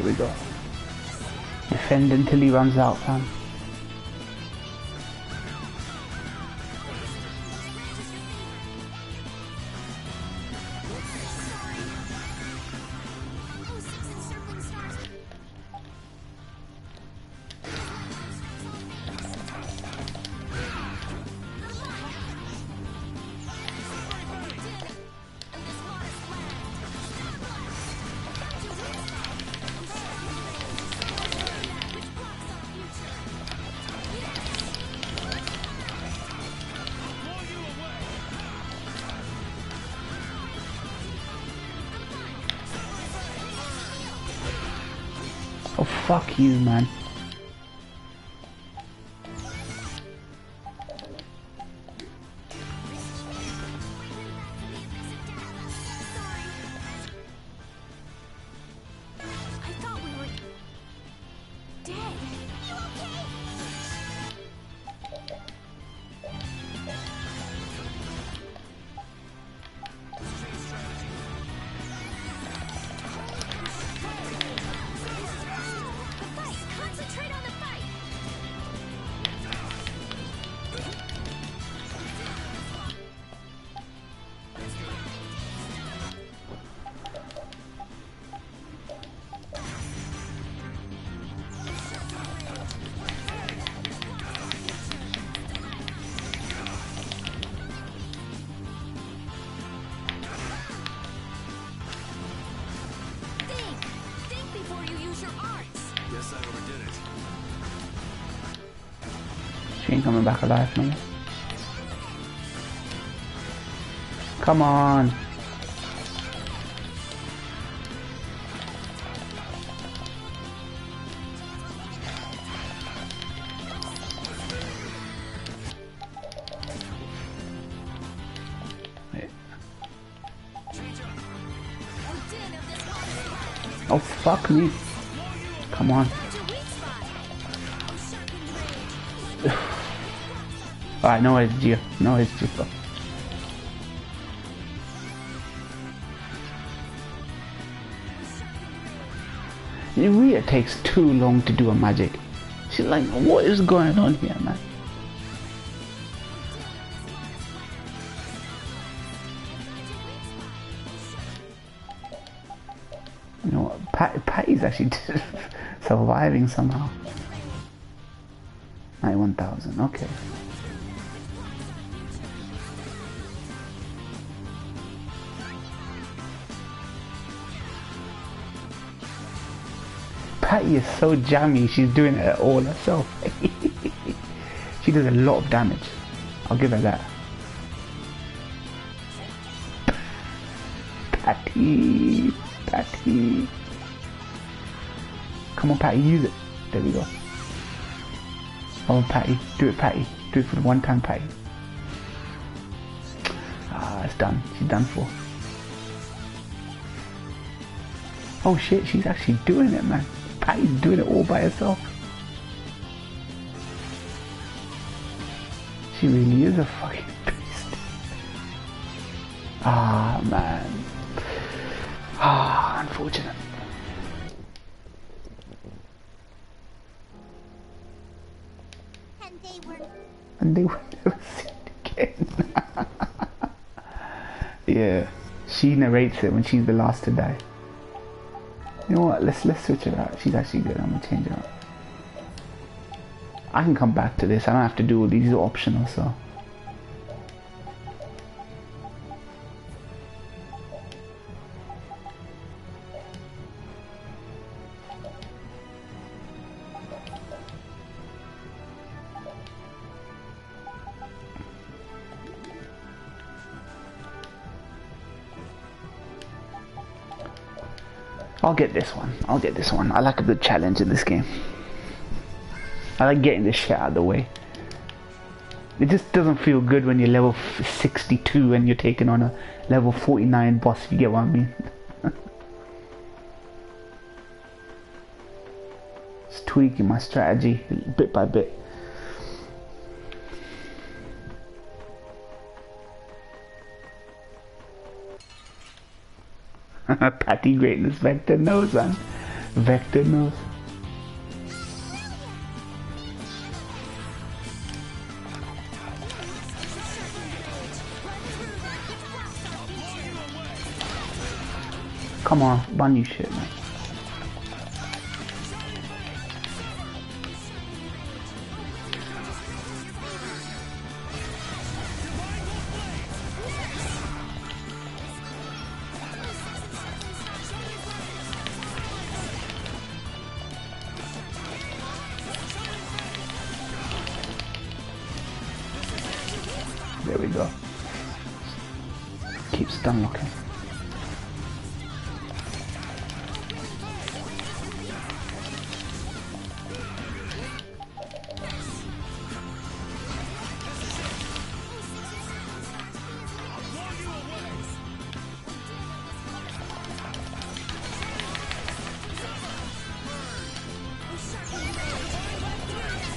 S1: We go. Defend until he runs out, fam. Oh, fuck you, man.
S4: Guess I overdid it.
S1: She ain't coming back alive, man. Come on. Oh, fuck me. Come on. Alright, no it's Gio. No it's Gio. It really takes too long to do a magic. She's like, what is going on here, man? You know what? Patty's actually surviving somehow. 91,000, okay. Patty is so jammy, she's doing it all herself. She does a lot of damage. I'll give her that. Patty. Patty. Come on, Patty, use it. There we go. Come on, Patty. Do it, Patty. Do it for the one time, Patty. Ah, it's done. She's done for. Oh shit, she's actually doing it, man. Patty's doing it all by herself. She really is a fucking beast. Ah, man. Ah, unfortunate. And they were never seen again. Yeah, she narrates it when she's the last to die. You know what? Let's switch it out. She's actually good. I'm gonna change it up. I can come back to this. I don't have to do all these optional, so. I'll get this one. I'll get this one. I like a good challenge in this game. I like getting this shit out of the way. It just doesn't feel good when you're level 62 and you're taking on a level 49 boss, if you get what I mean. Just tweaking my strategy bit by bit. Patty greatness, Vector knows, man. Vector knows. Come on, bunny shit, man. There we go. Keep stun locking.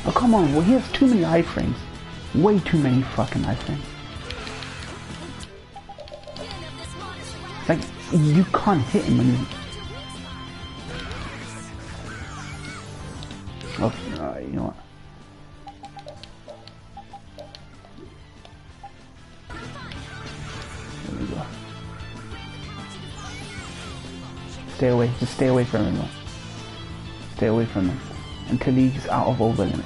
S1: Oh come on, well he has too many iframes. Way too many fucking iframes. Like, you can't hit him when you... Oh, you know what? There we go. Stay away, just stay away from him, though. Stay away from him. Until he's out of over limit.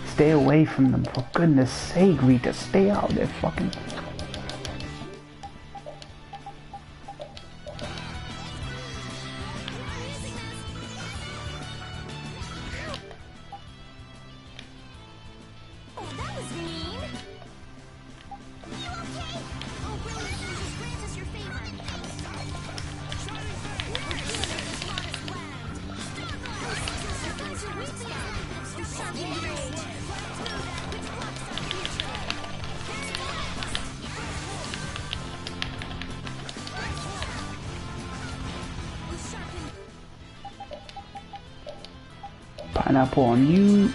S1: Stay away from them, for goodness sake, Rita. Stay out of there, fucking... Pineapple on you.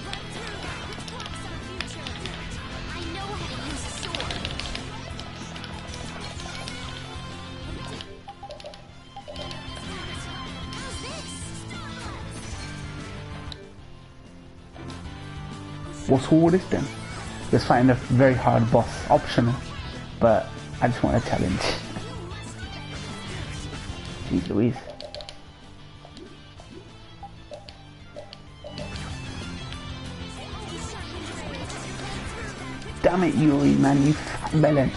S1: What's all this then? Just fighting a very hard boss, optional, but I just want a challenge. Jeez Louise. Damn it, Yuri, man, you fat melon.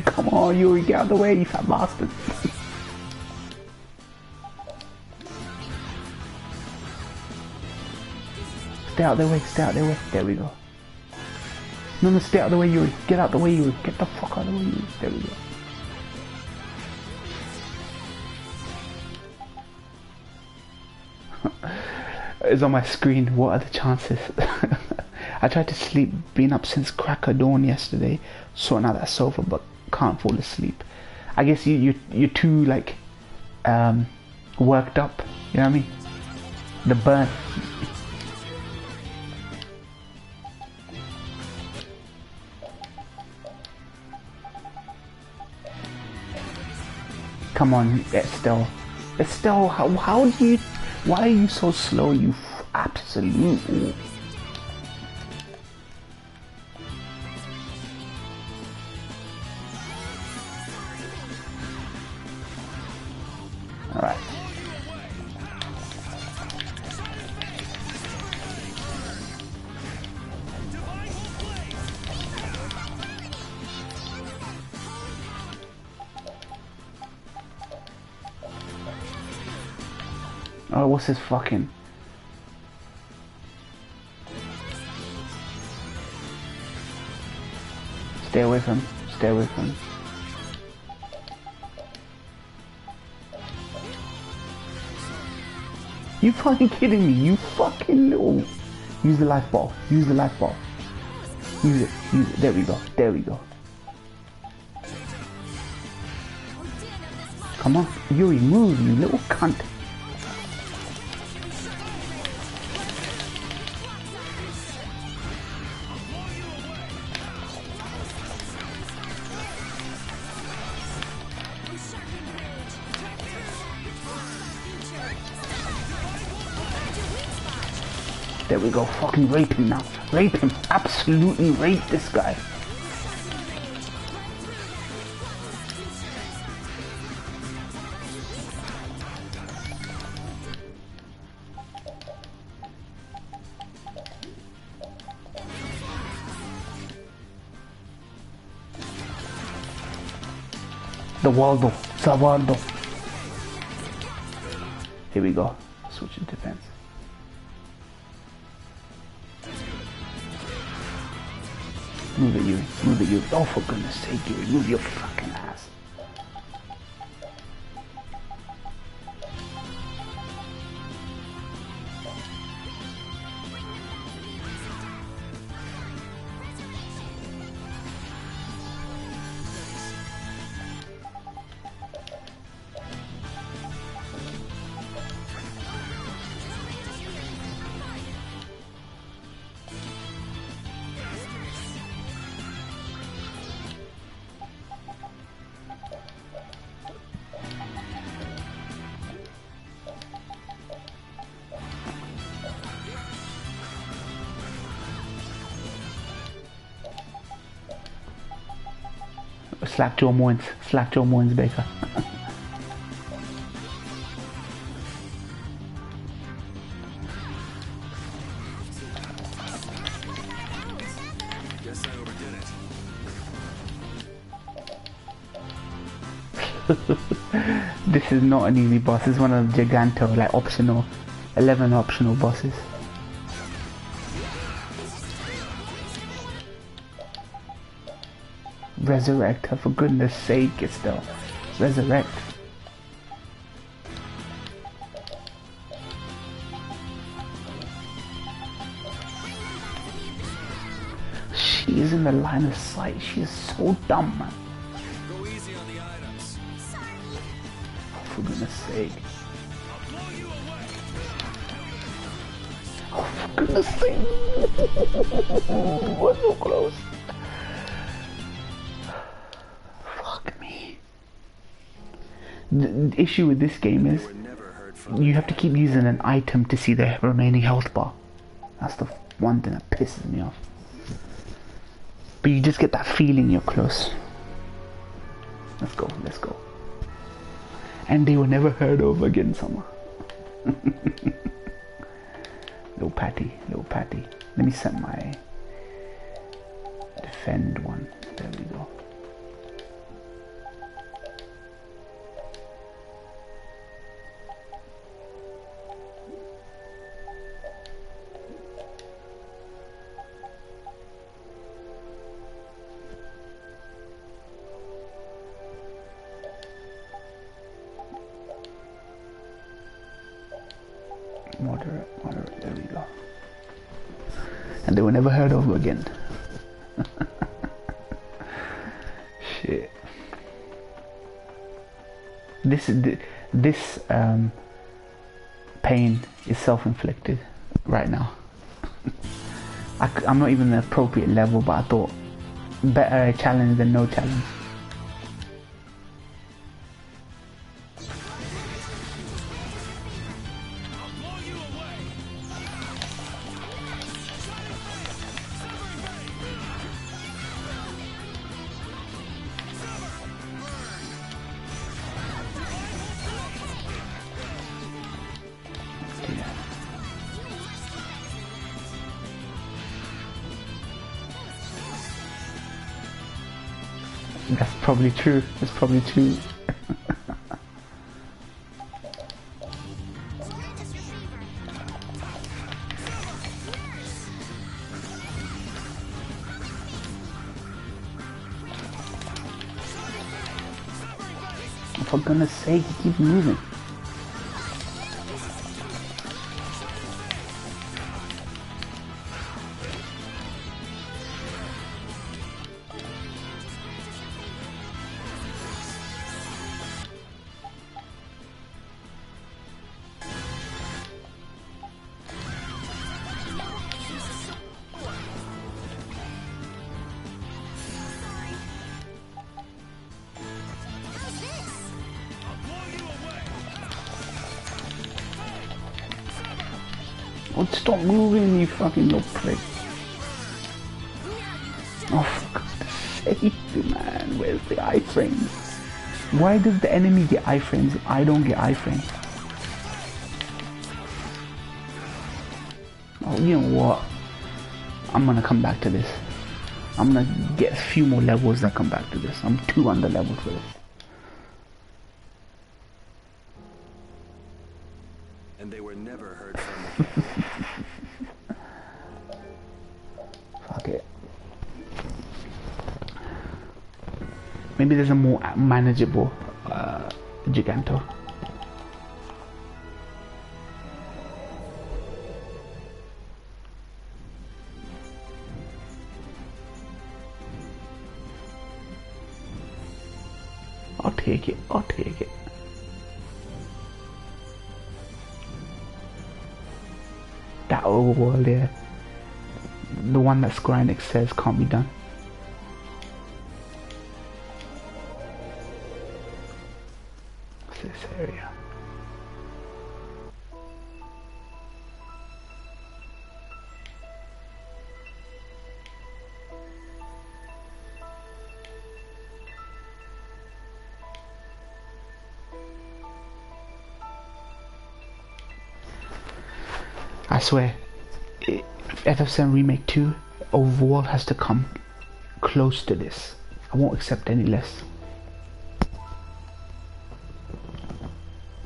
S1: Come on, Yuri, get out of the way, you fat bastard. Stay out of their way, stay out of their way. There we go. No, stay out of the way, Yuri. Get out of the way, Yuri. Get the fuck out of the way, Yuri. There we go. It's on my screen. What are the chances? I tried to sleep, been up since crack of dawn yesterday, sorting out that sofa, but can't fall asleep. I guess you're too like worked up. You know what I mean? The burn. Come on, Estelle. Estelle, how do you... Why are you so slow, you absolute... Alright. Oh, what's this fucking... Stay away from him. Stay away from him. You fucking kidding me? You fucking little... Use the life ball. Use the life ball. Use it. Use it. There we go. There we go. Come on. Yuri, move, you little cunt. There we go, fucking rape him now. Rape him. Absolutely rape this guy. The Waldo. Zavaldo. Here we go. Switch in defense. Move it, Yuri. Move it, Yuri. Oh, for goodness sake, Yuri. Move your fucking ass. Slap Joe Moines. Slap Joe Moines, Baker.
S4: Guess I overdid it.
S1: This is not an easy boss. This is one of the Giganto, like optional, 11 optional bosses. Resurrect her, for goodness sake, Estelle. Resurrect. She is in the line of sight. She is so dumb, man.
S4: Go easy on the items.
S1: For goodness sake. Oh, for goodness sake. We're so close. Fuck me. The issue with this game is you have to keep using an item to see the remaining health bar. That's the one thing that pisses me off. But you just get that feeling you're close. Let's go, let's go. And they were never heard of again, Summer. Little Patty, little Patty. Let me set my defend one. There we go. Moderate, there we go. And they were never heard of again. Shit. This pain is self-inflicted right now. I'm not even the appropriate level, but I thought better a challenge than no challenge. That's probably true. That's probably true. For goodness sake, keep moving. Oh, stop moving, you fucking little prick. Oh, for God's sake, man. Where's the iframes? Why does the enemy get iframes if I don't get iframes? Oh, you know what? I'm gonna come back to this. I'm gonna get a few more levels and come back to this. I'm too under leveled for this.
S4: And they were never heard from again.
S1: Fuck it. Maybe there's a more manageable Giganto. I'll take it. I'll take it. That overworld there, the one that Square Enix says can't be done. What's this area? I swear, FF7 Remake 2 overall has to come close to this. I won't accept any less.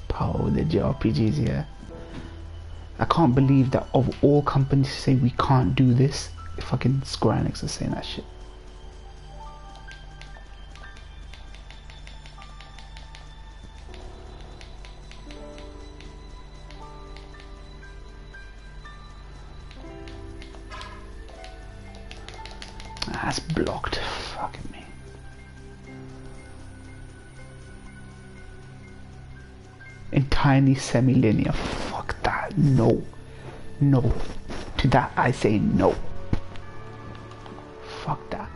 S1: Power with the JRPGs, yeah. I can't believe that of all companies say we can't do this, fucking Square Enix is saying that shit. That's blocked. Fucking me. Entirely semi-linear. Fuck that. No. No. To that I say no. Fuck that.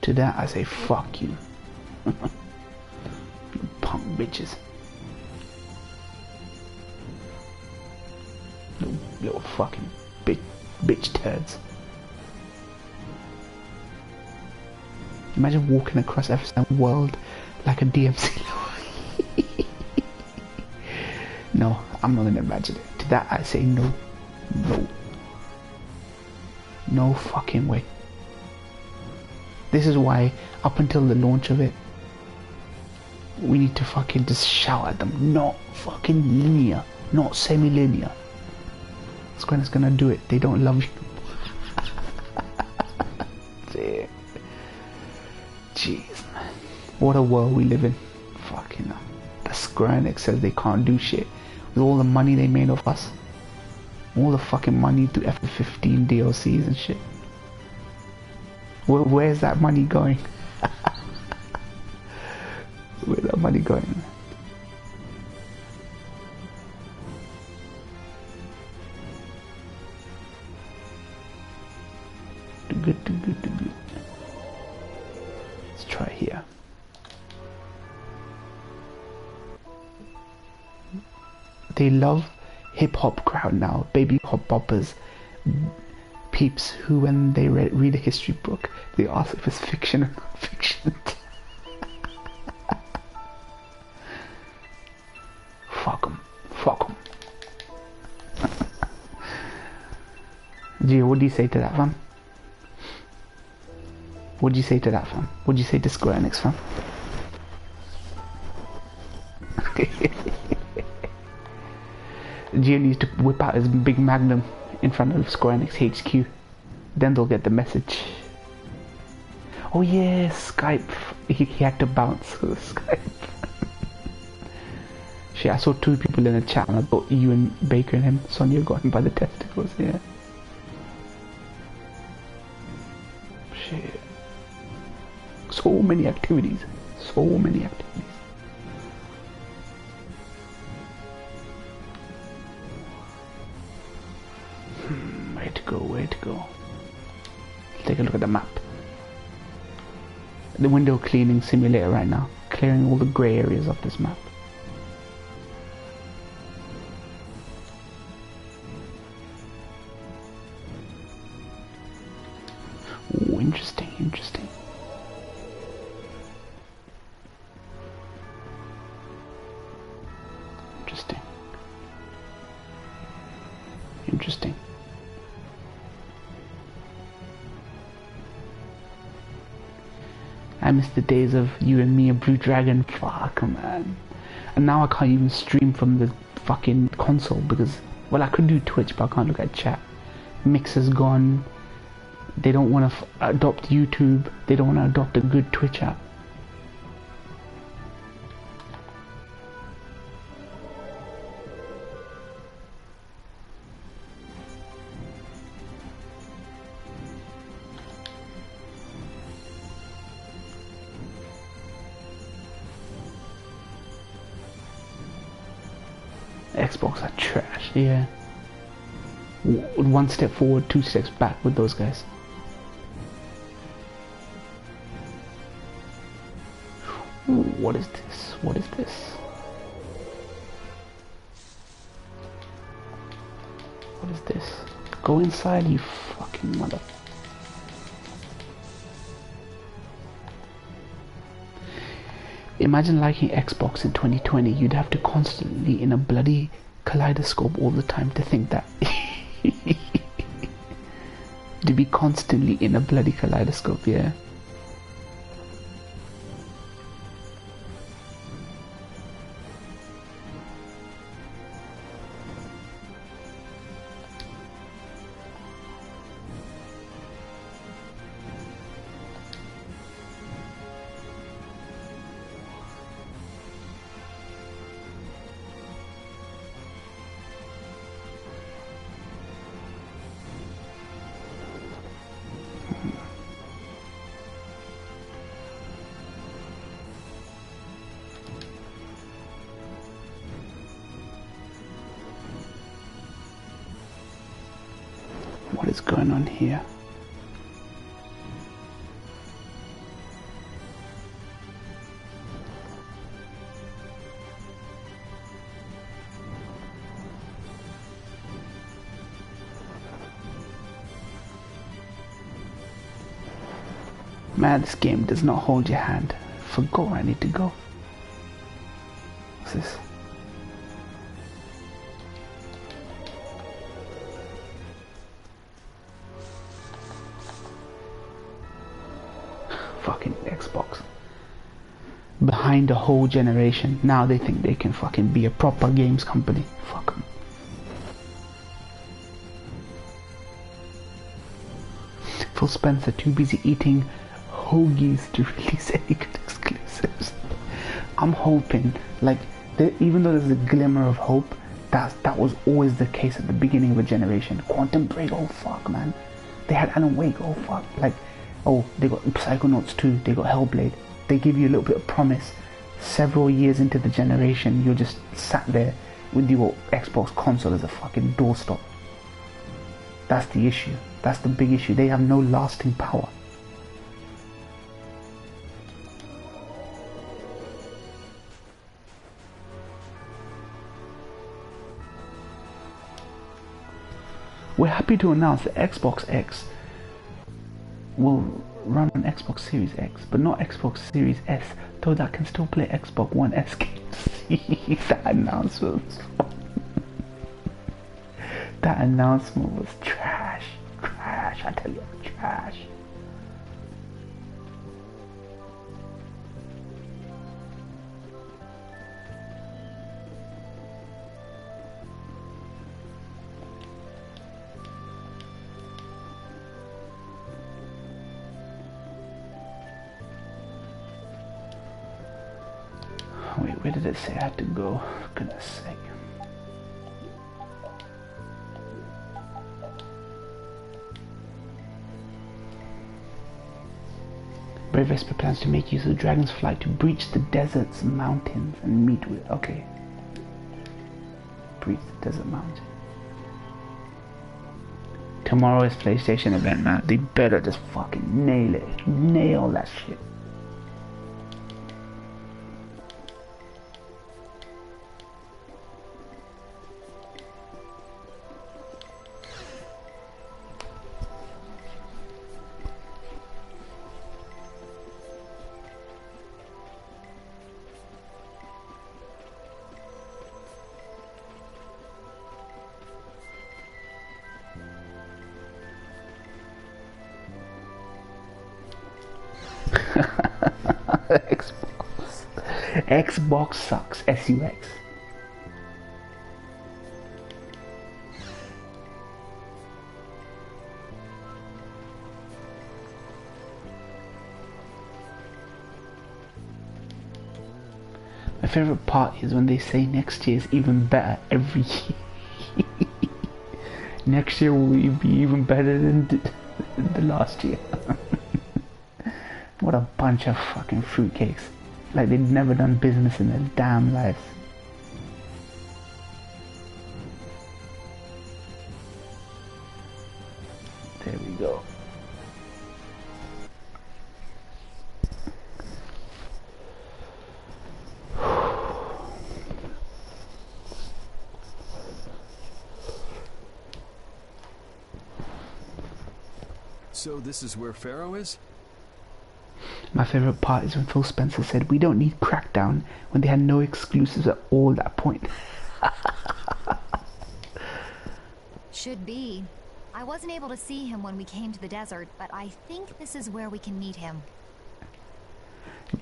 S1: To that I say fuck you. You punk bitches. Little fucking bitch turds. Imagine walking across every world like a DMC level. No, I'm not gonna imagine it. To that I say no. No. No fucking way. This is why, up until the launch of it, we need to fucking just shout at them. Not fucking linear. Not semi-linear. Square Enix gonna do it. They don't love you. Jeez, man. What a world we live in. Fucking hell. The Square Enix says they can't do shit. With all the money they made off us. All the fucking money through F15 DLCs and shit. Where's that money going? Where's that money going? Good. Let's try here. They love hip-hop crowd now. Baby hop boppers. Peeps who, when they read a history book, they ask if it's fiction or not fiction. Fuck them. Gee, what do you say to that, fam? What do you say to that, fam? What do you say to Square Enix, fam? Gio needs to whip out his big magnum in front of Square Enix HQ. Then they'll get the message. Oh yeah, Skype. He had to bounce Skype. Shit, I saw two people in the chat and I thought you and Baker and him, Sonia, got him by the testicles, yeah. Shit. So many activities. Where to go? Let's take a look at the map. The window cleaning simulator right now, clearing all the grey areas of this map. Oh, interesting. I miss the days of you and me and Blue Dragon. Fuck, man. And now I can't even stream from the fucking console because, well, I could do Twitch, but I can't look at chat. Mixer's gone. They don't want to adopt YouTube. They don't want to adopt a good Twitch app. Xbox are trash, yeah. One step forward, two steps back with those guys. Ooh, what is this? What is this? What is this? Go inside, you fucking mother. Imagine liking Xbox in 2020, you'd have to constantly in a bloody kaleidoscope all the time to think that. To be constantly in a bloody kaleidoscope, yeah. what's going on here. Man, this game does not hold your hand. Forgot where I need to go. What's this? Fucking Xbox. Behind a whole generation. Now they think they can fucking be a proper games company. Fuck 'em. Phil Spencer too busy eating hoagies to release any good exclusives. I'm hoping, like, even though there's a glimmer of hope, that was always the case at the beginning of a generation. Quantum Break, oh fuck, man. They had Alan Wake, oh fuck. Like, oh, they got Psychonauts 2, they got Hellblade. They give you a little bit of promise. Several years into the generation, you're just sat there with your Xbox console as a fucking doorstop. That's the issue. That's the big issue. They have no lasting power. We're happy to announce that Xbox X will run on Xbox Series X, but not Xbox Series S, though that can still play Xbox One S games. That announcement was that announcement was trash. Trash, I tell you, trash. Wait, where did it say I had to go? For goodness sake. Brave Vesper plans to make use of the dragon's flight to breach the desert's mountains and meet with... Okay. Breach the desert mountain. Tomorrow's PlayStation event, man. They better just fucking nail it. Nail that shit. Xbox sucks. SUX. My favorite part is when they say next year is even better every year. Next year will be even better than the last year. What a bunch of fucking fruitcakes. Like they've never done business in their damn lives. There we go.
S9: So this is where Pharaoh is?
S1: My favorite part is when Phil Spencer said we don't need Crackdown when they had no exclusives at all at that point.
S12: Should be. I wasn't able to see him when we came to the desert, but I think this is where we can meet him.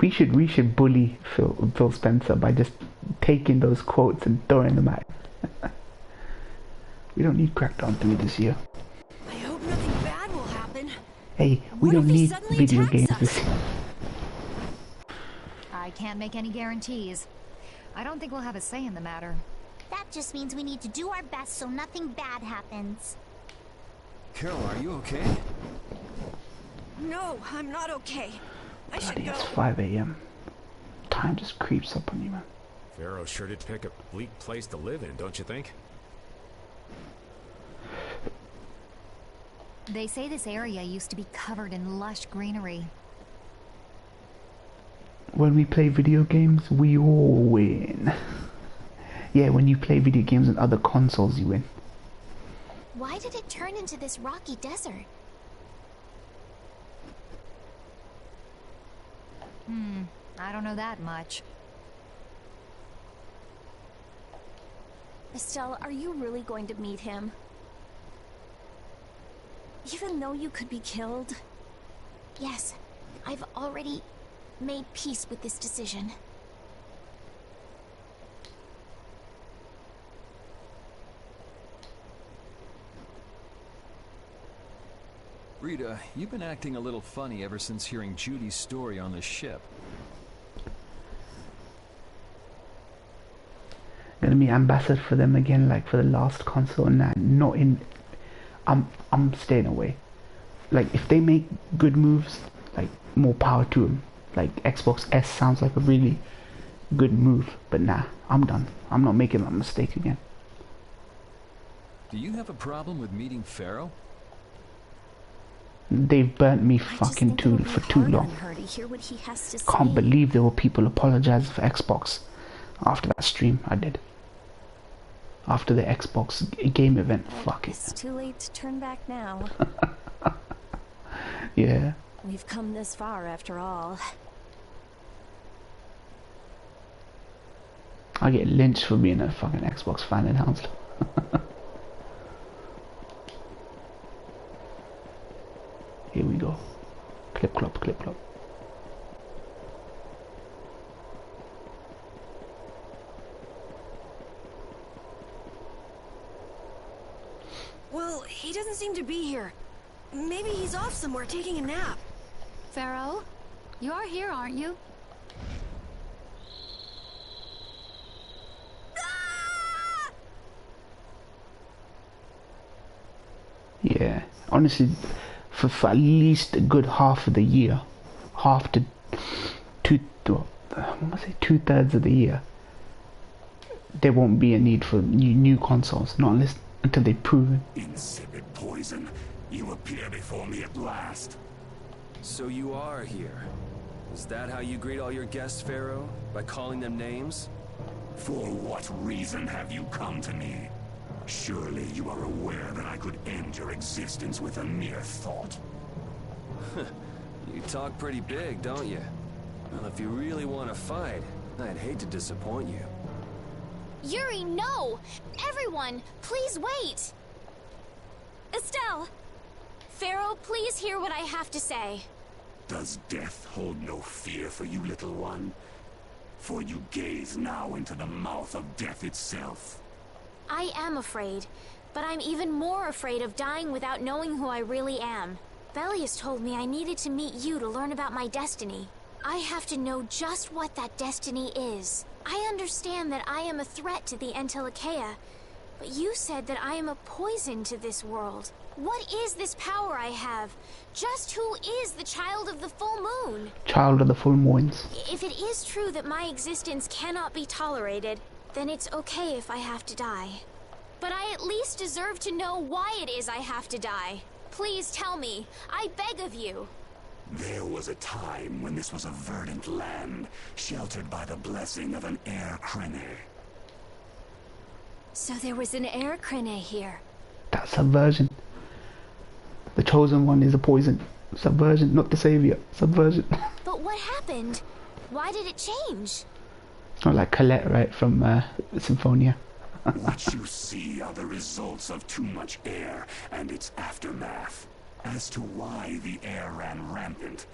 S1: We should bully Phil Spencer by just taking those quotes and throwing them at him. We don't need Crackdown 3 this year.
S5: I hope nothing bad will happen.
S1: Hey, we don't need video games this year.
S12: I can't make any guarantees. I don't think we'll have a say in the matter.
S11: That just means we need to do our best so nothing bad happens.
S9: Carol, are you okay?
S5: No, I'm not okay. I should go.
S1: It's 5 a.m. Time just creeps up on you, man.
S10: Pharaoh sure did pick a bleak place to live in, don't you think?
S12: They say this area used to be covered in lush greenery.
S1: When we play video games, we all win. Yeah, when you play video games on other consoles, you win.
S6: Why did it turn into this rocky desert?
S12: I don't know that much.
S7: Estelle, are you really going to meet him? Even though you could be killed?
S6: Yes, I've already made peace with this decision.
S9: Rita, you've been acting a little funny ever since hearing Judy's story on the ship.
S1: Gonna be ambassador for them again, like for the last console, and that. Not in. I'm staying away. Like if they make good moves, like more power to them. Like Xbox S sounds like a really good move, but nah, I'm done. I'm not making that mistake again.
S9: Do you have a problem with meeting Pharaoh?
S1: They've burnt me fucking for too long. Can't believe there were people apologizing for Xbox after that stream I did. After the Xbox game event, fuck it.
S7: It's too late to turn back now.
S1: Yeah.
S7: We've come this far after all.
S1: I get lynched for being a fucking Xbox fan in Hounslow. Here we go. Clip clop, clip clop.
S5: Well, he doesn't seem to be here. Maybe he's off somewhere taking a nap.
S13: Pharaoh, you are here, aren't you?
S1: Yeah, honestly, for at least a good half of the year, half to two-thirds of the year, there won't be a need for new consoles, not until they've proven.
S14: Insipid poison, you appear before me at last.
S4: So you are here. Is that how you greet all your guests, Pharaoh? By calling them names?
S14: For what reason have you come to me? Surely you are aware that I could end your existence with a mere thought.
S4: You talk pretty big, don't you? Well, if you really want to fight, I'd hate to disappoint you.
S6: Yuri, no! Everyone, please wait!
S7: Estelle! Pharaoh, please hear what I have to say.
S14: Does death hold no fear for you, little one? For you gaze now into the mouth of death itself.
S6: I am afraid, but I'm even more afraid of dying without knowing who I really am. Belius told me I needed to meet you to learn about my destiny. I have to know just what that destiny is. I understand that I am a threat to the Entelikeia, but you said that I am a poison to this world. What is this power I have? Just who is the child of the full moon?
S1: Child of the full moons.
S6: If it is true that my existence cannot be tolerated, then it's okay if I have to die. But I at least deserve to know why it is I have to die. Please tell me. I beg of you.
S14: There was a time when this was a verdant land, sheltered by the blessing of an air crene.
S7: So there was an air crene here.
S1: That's subversion. The chosen one is a poison. Subversion, not the savior. Subversion.
S6: But what happened? Why did it change?
S1: Not like Colette, right, from Symphonia.
S14: What you see are the results of too much air and its aftermath. As to why the air ran rampant,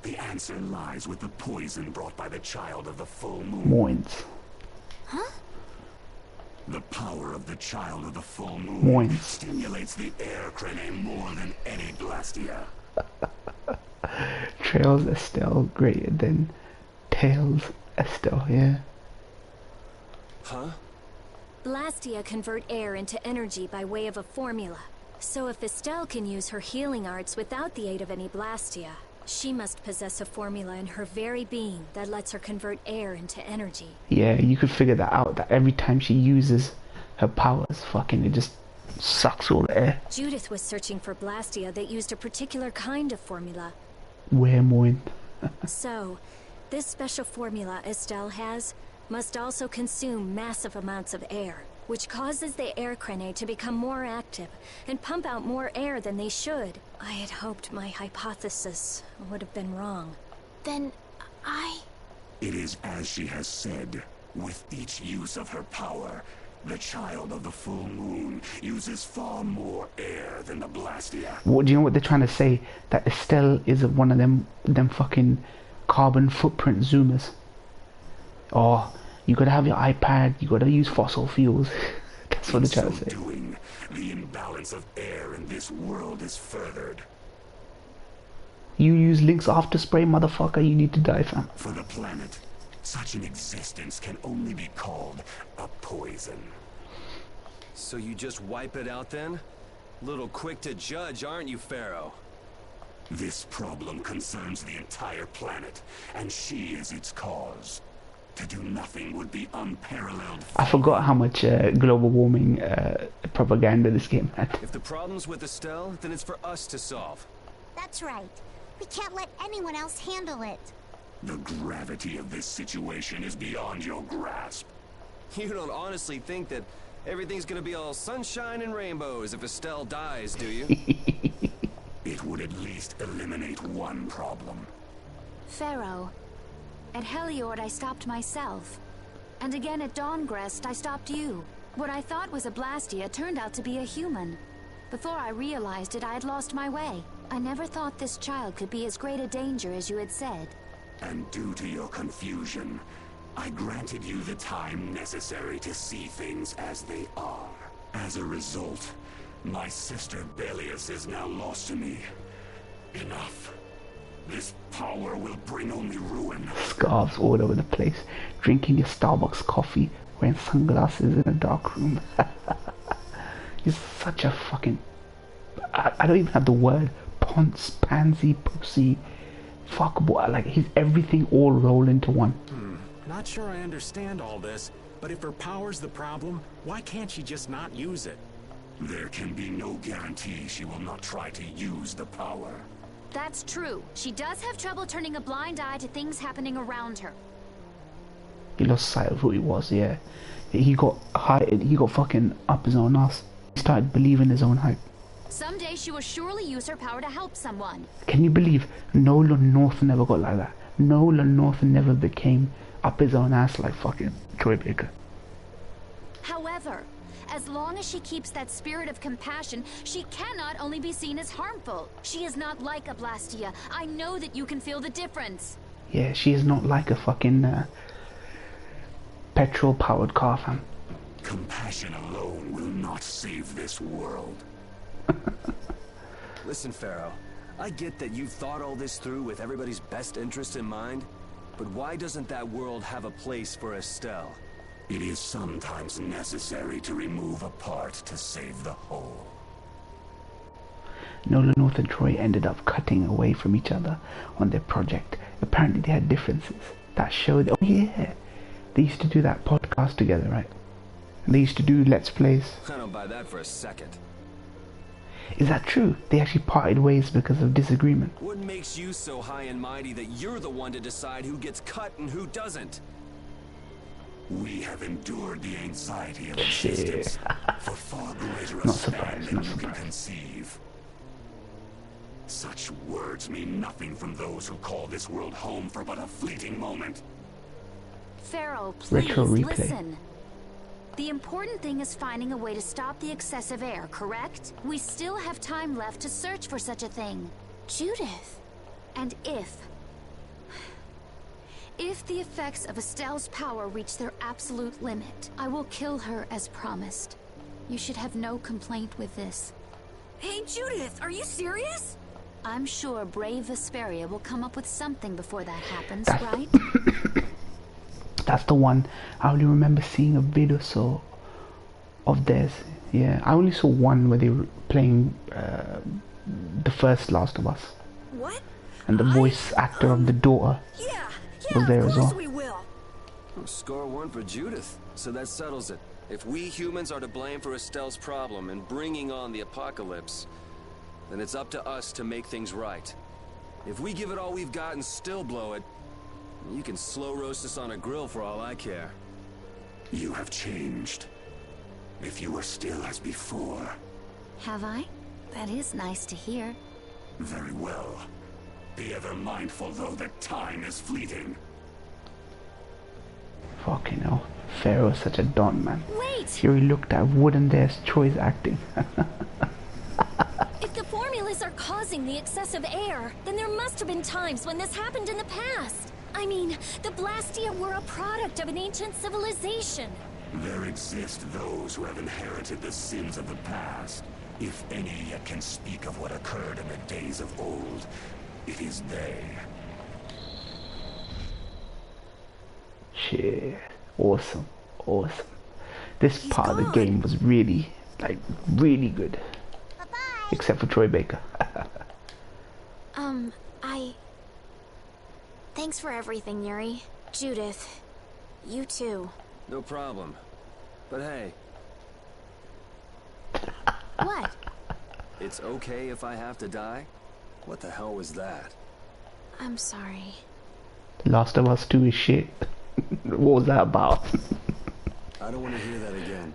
S14: the answer lies with the poison brought by the child of the full moon.
S1: Moins.
S6: Huh?
S14: The power of the child of the full moon
S1: Moins.
S14: stimulates the air crane more than any Blastia.
S1: Trails Estelle greater than Tails Estelle, yeah.
S4: Huh?
S7: Blastia convert air into energy by way of a formula. So if Estelle can use her healing arts without the aid of any Blastia, she must possess a formula in her very being that lets her convert air into energy.
S1: Yeah, you could figure that out, that every time she uses her powers, fucking, it just Sucks all the air.
S7: Judith was searching for Blastia that used a particular kind of formula.
S1: Way more in.
S7: So, this special formula Estelle has must also consume massive amounts of air, which causes the air cranae to become more active and pump out more air than they should. I had hoped my hypothesis would have been wrong.
S6: Then
S14: It is as she has said. With each use of her power, the child of the full moon uses far more air than the Blastia.
S1: What do you know what they're trying to say? That Estelle is one of them fucking carbon footprint zoomers. Oh, you gotta have your iPad, you gotta use fossil fuels. That's what they're trying to say.
S14: Doing, the imbalance of air in this world is furthered.
S1: You use Link's after spray, motherfucker, you need to die, fam.
S14: For the planet, such an existence can only be called a poison.
S4: So you just wipe it out then? Little quick to judge, aren't you, Pharaoh?
S14: This problem concerns the entire planet, and she is its cause. To do nothing would be unparalleled.
S1: I forgot how much global warming propaganda this game had.
S4: If the problem's with Estelle, then it's for us to solve.
S11: That's right. We can't let anyone else handle it.
S14: The gravity of this situation is beyond your grasp.
S4: You don't honestly think that everything's gonna be all sunshine and rainbows if Estelle dies, do you?
S14: It would at least eliminate one problem.
S3: Pharaoh, at Heliord I stopped myself. And again at Dawngrest I stopped you. What I thought was a Blastia turned out to be a human. Before I realized it, I had lost my way. I never thought this child could be as great a danger as you had said.
S14: And due to your confusion, I granted you the time necessary to see things as they are. As a result, my sister Belius is now lost to me. Enough. This power will bring only ruin.
S1: Scarves all over the place, drinking your Starbucks coffee, wearing sunglasses in a dark room. He's such a fucking... I don't even have the word. Ponce, pansy, pussy, fuckboy. Like, he's everything all rolled into one.
S2: Not sure I understand all this, but if her power's the problem, why can't she just not use it?
S14: There can be no guarantee she will not try to use the power.
S3: That's true. She does have trouble turning a blind eye to things happening around her.
S1: He lost sight of who he was, yeah. He got fucking up his own ass. He started believing his own hype.
S3: Someday she will surely use her power to help someone.
S1: Can you believe Nolan North never got like that? Nolan North never became up his own ass like fucking Troy Baker.
S3: However, as long as she keeps that spirit of compassion, she cannot only be seen as harmful. She is not like a Blastia. I know that you can feel the difference.
S1: Yeah, she is not like a fucking petrol-powered car, fam.
S14: Compassion alone will not save this world.
S4: Listen, Pharaoh, I get that you've thought all this through with everybody's best interest in mind, but why doesn't that world have a place for Estelle?
S14: It is sometimes necessary to remove a part to save the whole.
S1: Nolan North and Troy ended up cutting away from each other on their project. Apparently they had differences. That showed... Oh yeah! They used to do that podcast together, right? And they used to do Let's Plays.
S4: I don't buy that for a second.
S1: Is that true? They actually parted ways because of disagreement.
S4: What makes you so high and mighty that you're the one to decide who gets cut and who doesn't?
S14: We have endured the anxiety of existence for far greater a span than you can conceive. Such words mean nothing from those who call this world home for but a fleeting moment.
S3: Pharaoh, please
S1: Retro replay.
S3: listen. The important thing is finding a way to stop the excessive air, correct? We still have time left to search for such a thing.
S6: Judith.
S3: And if the effects of Estelle's power reach their absolute limit, I will kill her as promised. You should have no complaint with this.
S5: Hey, Judith, are you serious?
S3: I'm sure brave Vesperia will come up with something before that happens, right?
S1: That's the one. I only remember seeing a video so of theirs. Yeah, I only saw one where they were playing the first Last of Us.
S5: What?
S1: And the voice actor of the daughter was there as well.
S5: We will.
S4: Score one for Judith. So that settles it. If we humans are to blame for Estelle's problem and bringing on the apocalypse, then it's up to us to make things right. If we give it all we've got and still blow it, you can slow roast us on a grill for all I care.
S14: You have changed. If you were still as before.
S3: Have I? That is nice to hear.
S14: Very well. Be ever mindful, though, that time is fleeting.
S1: Fucking hell. Pharaoh's such a don, man.
S7: Wait!
S1: Here he looked at wouldn't there's choice acting.
S7: If the formulas are causing the excessive air, then there must have been times when this happened in the past. I mean, the Blastia were a product of an ancient civilization.
S14: There exist those who have inherited the sins of the past. If any yet can speak of what occurred in the days of old, it is they.
S1: Shit. Awesome. Awesome. This part of the game was really, like, really good.
S11: Bye-bye.
S1: Except for Troy Baker.
S6: Thanks for everything, Yuri. Judith, you too.
S4: No problem. But hey.
S6: What?
S4: It's okay if I have to die? What the hell was that?
S6: I'm sorry.
S1: Last of Us 2 is shit. What was that about?
S4: I don't want to hear that again.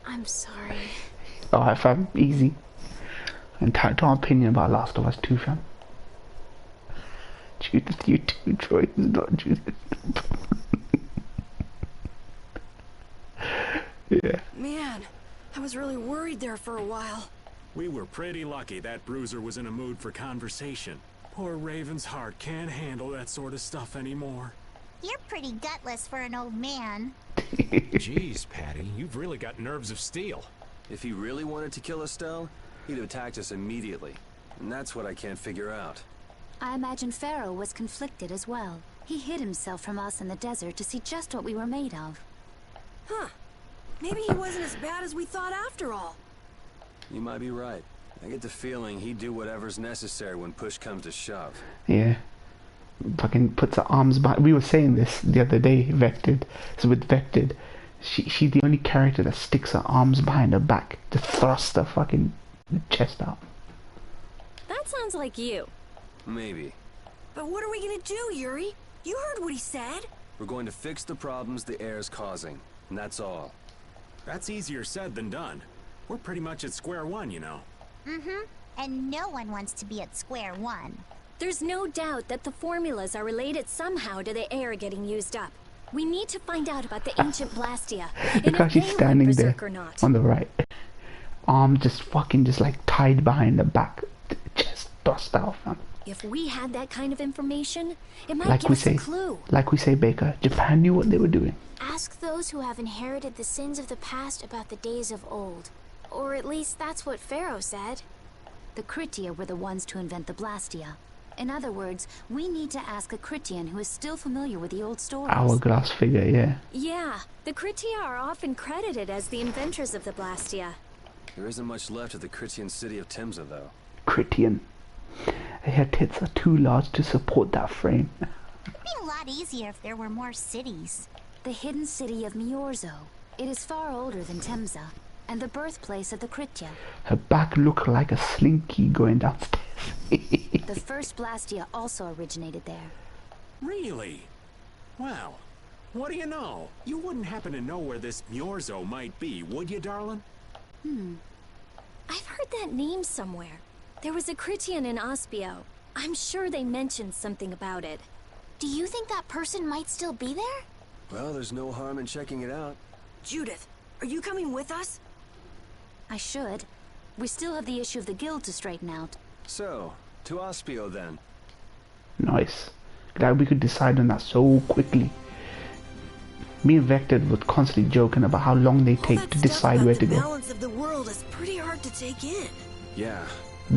S6: I'm sorry.
S1: Alright fam, easy. Entitled opinion about Last of Us 2 fam. Judith, you too, Troy is not Judith. Yeah.
S5: Man, I was really worried there for a while.
S2: We were pretty lucky that bruiser was in a mood for conversation. Poor Raven's heart can't handle that sort of stuff anymore.
S11: You're pretty gutless for an old man.
S10: Jeez, Patty, you've really got nerves of steel.
S4: If he really wanted to kill Estelle, he'd have attacked us immediately. And that's what I can't figure out.
S3: I imagine Pharaoh was conflicted as well. He hid himself from us in the desert to see just what we were made of.
S5: Huh. Maybe he wasn't as bad as we thought after all.
S4: You might be right. I get the feeling he'd do whatever's necessary when push comes to shove.
S1: Yeah. Fucking puts her arms behind. We were saying this the other day, Vected. So with Vected, she's the only character that sticks her arms behind her back to thrust her fucking chest out.
S7: That sounds like you.
S4: Maybe.
S5: But what are we gonna do, Yuri? You heard what he said.
S4: We're going to fix the problems the air's causing. And that's all.
S2: That's easier said than done. We're pretty much at square one, you know.
S11: Mm-hmm. And no one wants to be at square one.
S7: There's no doubt that the formulas are related somehow to the air getting used up. We need to find out about the ancient Blastia.
S1: Look how she's standing there
S7: or not.
S1: on the right. Arm just like tied behind the back. Chest thrust out, fam.
S7: If we had that kind of information, it might
S1: Like
S7: give
S1: we
S7: us a
S1: say,
S7: clue.
S1: like we say, Baker, Japan knew what they were doing.
S6: Ask those who have inherited the sins of the past about the days of old. Or at least that's what Pharaoh said.
S3: The Kritia were the ones to invent the Blastia. In other words, we need to ask a Kritian who is still familiar with the old stories.
S1: Hourglass figure, yeah.
S7: Yeah, the Kritia are often credited as the inventors of the Blastia.
S4: There isn't much left of the Critian city of Timza, though.
S1: Kritian. Her tits are too large to support that frame.
S11: It'd be a lot easier if there were more cities.
S3: The hidden city of Miorzo. It is far older than Temza, and the birthplace of the Kritia.
S1: Her back looked like a slinky going downstairs.
S3: The first Blastia also originated there.
S2: Really? Well, what do you know? You wouldn't happen to know where this Miorzo might be, would you, darling?
S7: I've heard that name somewhere. There was a Kritian in Ospio. I'm sure they mentioned something about it.
S6: Do you think that person might still be there?
S4: Well, there's no harm in checking it out.
S5: Judith, are you coming with us?
S3: I should. We still have the issue of the guild to straighten out.
S4: So, to Ospio then.
S1: Nice. Glad we could decide on that so quickly. Me and Vector were constantly joking about how long they take to decide where to
S5: The
S1: go.
S5: balance of the world is pretty hard to take in.
S4: Yeah.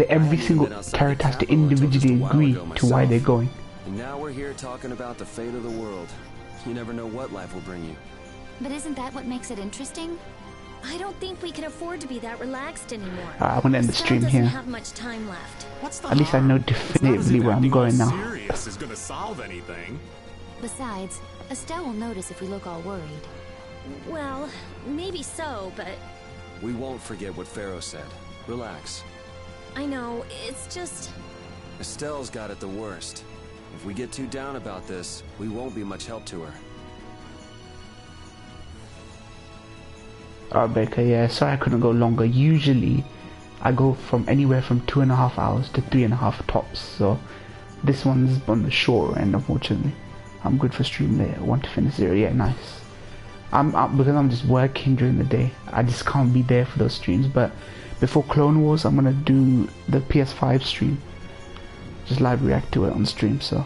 S1: Every single character has to individually agree to why they're going.
S4: And now we're here talking about the fate of the world. You never know what life will bring you.
S3: But isn't that what makes it interesting?
S7: I don't think we can afford to be that relaxed anymore.
S1: I'm gonna end the stream
S7: doesn't
S1: here.
S7: have much time left.
S2: What's the
S1: At least I know
S2: harm? It's not as
S1: definitively
S2: if
S1: where I'm
S2: acting
S1: going
S2: all
S1: now.
S2: serious is gonna solve anything.
S3: Besides, Estelle will notice if we look all worried.
S7: Well, maybe so, but...
S4: We won't forget what Pharaoh said. Relax.
S7: I know, it's just...
S4: Estelle's got it the worst. If we get too down about this, we won't be much help to her.
S1: Alright, Baker, yeah, sorry I couldn't go longer. Usually, I go from anywhere from 2.5 hours to 3.5 tops, so this one's on the shorter end, unfortunately. I'm good for stream later. I want to finish it. Yeah, nice. Because I'm just working during the day, I just can't be there for those streams. But before Clone Wars, I'm gonna do the PS5 stream. Just live react to it on stream. So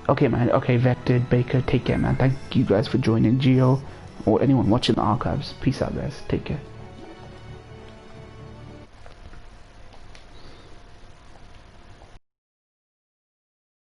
S1: okay man, okay, Vector, Baker, take care man. Thank you guys for joining. Geo or anyone watching the archives, peace out guys, take care.